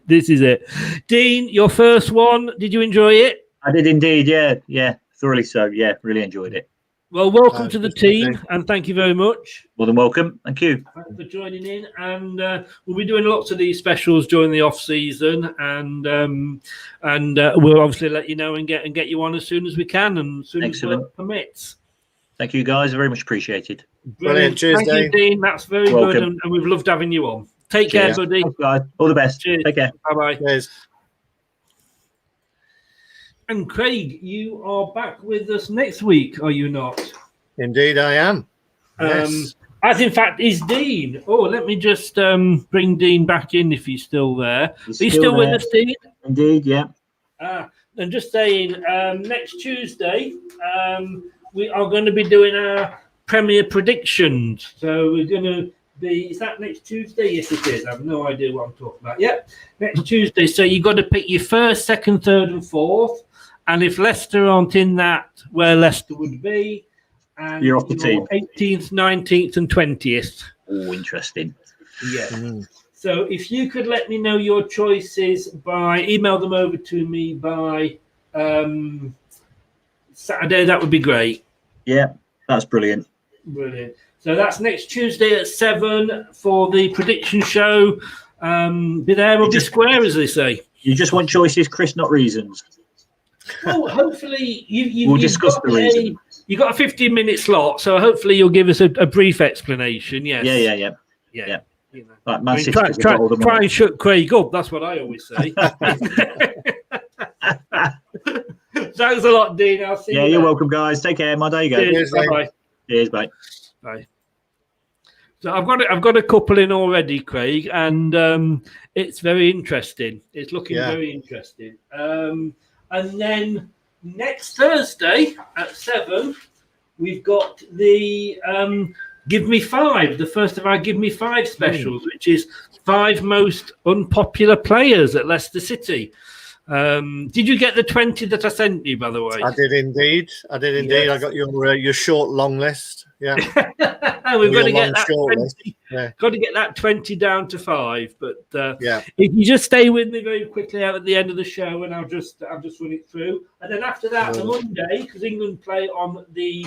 This is it. Dean, your first one. Did you enjoy it? I did indeed. Yeah, thoroughly so. Yeah, really enjoyed it. Well, welcome to the team, and thank you very much. More than welcome. Thank you. Thanks for joining in, and we'll be doing lots of these specials during the off season, and we'll obviously let you know and get you on as soon as we can, and as soon as it permits. Thank you, guys. Very much appreciated. Brilliant. Cheers, Thank you, Dean. That's very good, and we've loved having you on. Take care, buddy. Thanks, guys. All the best. Cheers. Take care. Bye-bye. Cheers. And Craig, you are back with us next week, are you not? Indeed, I am. Yes. As in fact is Dean. Oh, let me just bring Dean back in if he's still there. He's still with us, Dean? Indeed, yeah. And just saying, next Tuesday, we are going to be doing our Premier predictions. So we're going to be, is that next Tuesday? Yes, it is. I have no idea what I'm talking about. Yep, next Tuesday. So you've got to pick your first, second, third, and fourth. And if Leicester aren't in that, where Leicester would be, and you're off the team. 18th, 19th, and 20th. Oh, interesting. Yeah. So if you could let me know your choices email them over to me by Saturday, that would be great. Yeah, that's brilliant. Brilliant. So that's next Tuesday at 7 for the prediction show. Be there or be square, as they say. You just want choices, Chris, not reasons. Well, hopefully we'll discuss the reason. You've got a 15-minute slot, so hopefully you'll give us a brief explanation. Yes. Yeah. You know. Like try and shut Craig up. That's what I always say. Thanks a lot, Dean. I'll see you. You're welcome, guys. Take care. My day, guys. Cheers. Bye. Cheers. Bye. Bye. So I've got a couple in already, Craig, and it's very interesting. It's looking very interesting. And then next Thursday at 7, we've got the Give Me 5, the first of our Give Me 5 specials, which is 5 most unpopular players at Leicester City. Did you get the 20 that I sent you, by the way? I did indeed. Yes. I got your short long list. Yeah. We've got to get that 20. Yeah. Got to get that 20 down to 5. But if you just stay with me very quickly out at the end of the show, and I'll just run it through. And then after that, the Monday, because England play on the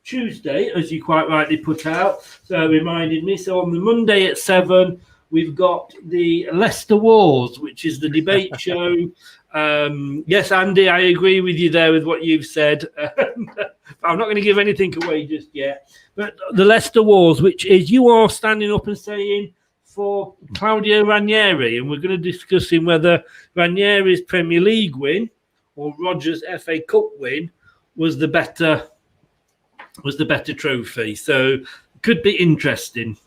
Tuesday, as you quite rightly put out. So reminded me. So on the Monday at 7, we've got the Leicester Wars, which is the debate show. Yes, Andy, I agree with you there with what you've said. I'm not going to give anything away just yet. But the Leicester Wars, which is you are standing up and saying for Claudio Ranieri, and we're going to discuss whether Ranieri's Premier League win or Rodgers' FA Cup win was the better trophy. So could be interesting.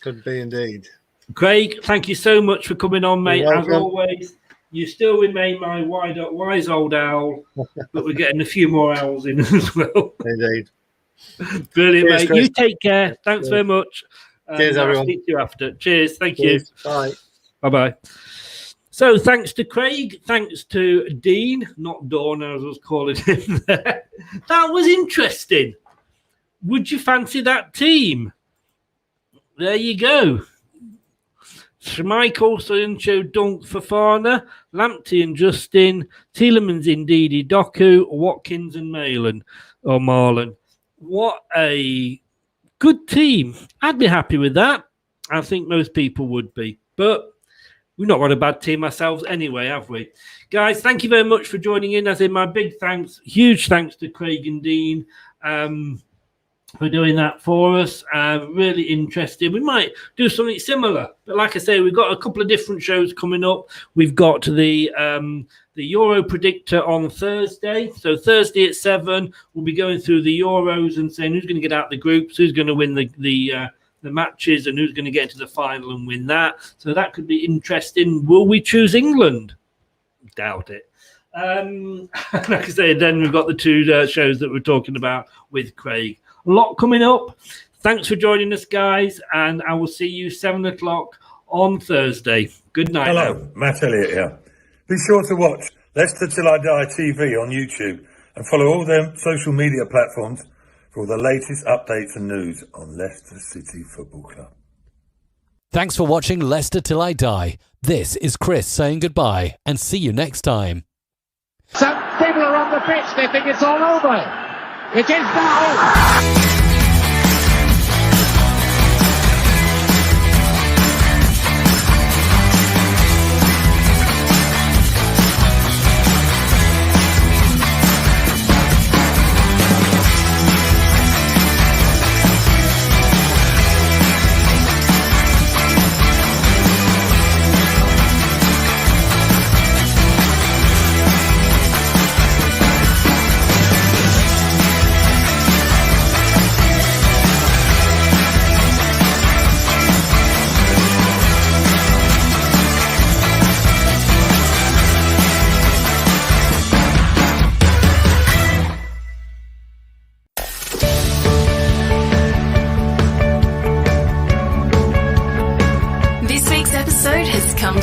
Could be indeed. Craig, thank you so much for coming on, mate. As always, you still remain my wise old owl, but we're getting a few more owls in as well. Indeed. Brilliant, cheers, mate. Chris. You take care. Thanks very much. Cheers, everyone. I'll speak to you after. Cheers. Thank you. Bye. Bye-bye. So thanks to Craig. Thanks to Dean, not Dawn, as I was calling him there. That was interesting. Would you fancy that team? There you go. Schmeichel, Sancho, Dunk, Fofana, Lamptey and Justin, Tielemans, Ndidi, Doku, Watkins and Marlon. What a good team. I'd be happy with that. I think most people would be. But we've not got a bad team ourselves anyway, have we? Guys, thank you very much for joining in. As in my big thanks, huge thanks to Craig and Dean. For doing that for us. Really interesting. We might do something similar. But like I say, we've got a couple of different shows coming up. We've got the Euro Predictor on Thursday. So Thursday at 7, we'll be going through the Euros and saying who's going to get out the groups, who's going to win the matches, and who's going to get into the final and win that. So that could be interesting. Will we choose England? Doubt it. Like I say, then we've got the 2 shows that we're talking about with Craig. A lot coming up. Thanks for joining us, guys, and I will see you 7 o'clock on Thursday. Good night. Hello, Matt Elliott here. Be sure to watch Leicester Till I Die TV on YouTube and follow all their social media platforms for all the latest updates and news on Leicester City Football Club. Thanks for watching Leicester Till I Die. This is Chris saying goodbye and see you next time. Some people are on the pitch. They think it's all over. It is now.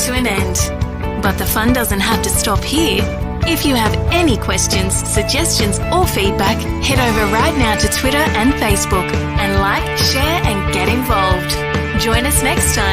To an end. But the fun doesn't have to stop here. If you have any questions, suggestions or feedback, head over right now to Twitter and Facebook and like, share and get involved. Join us next time.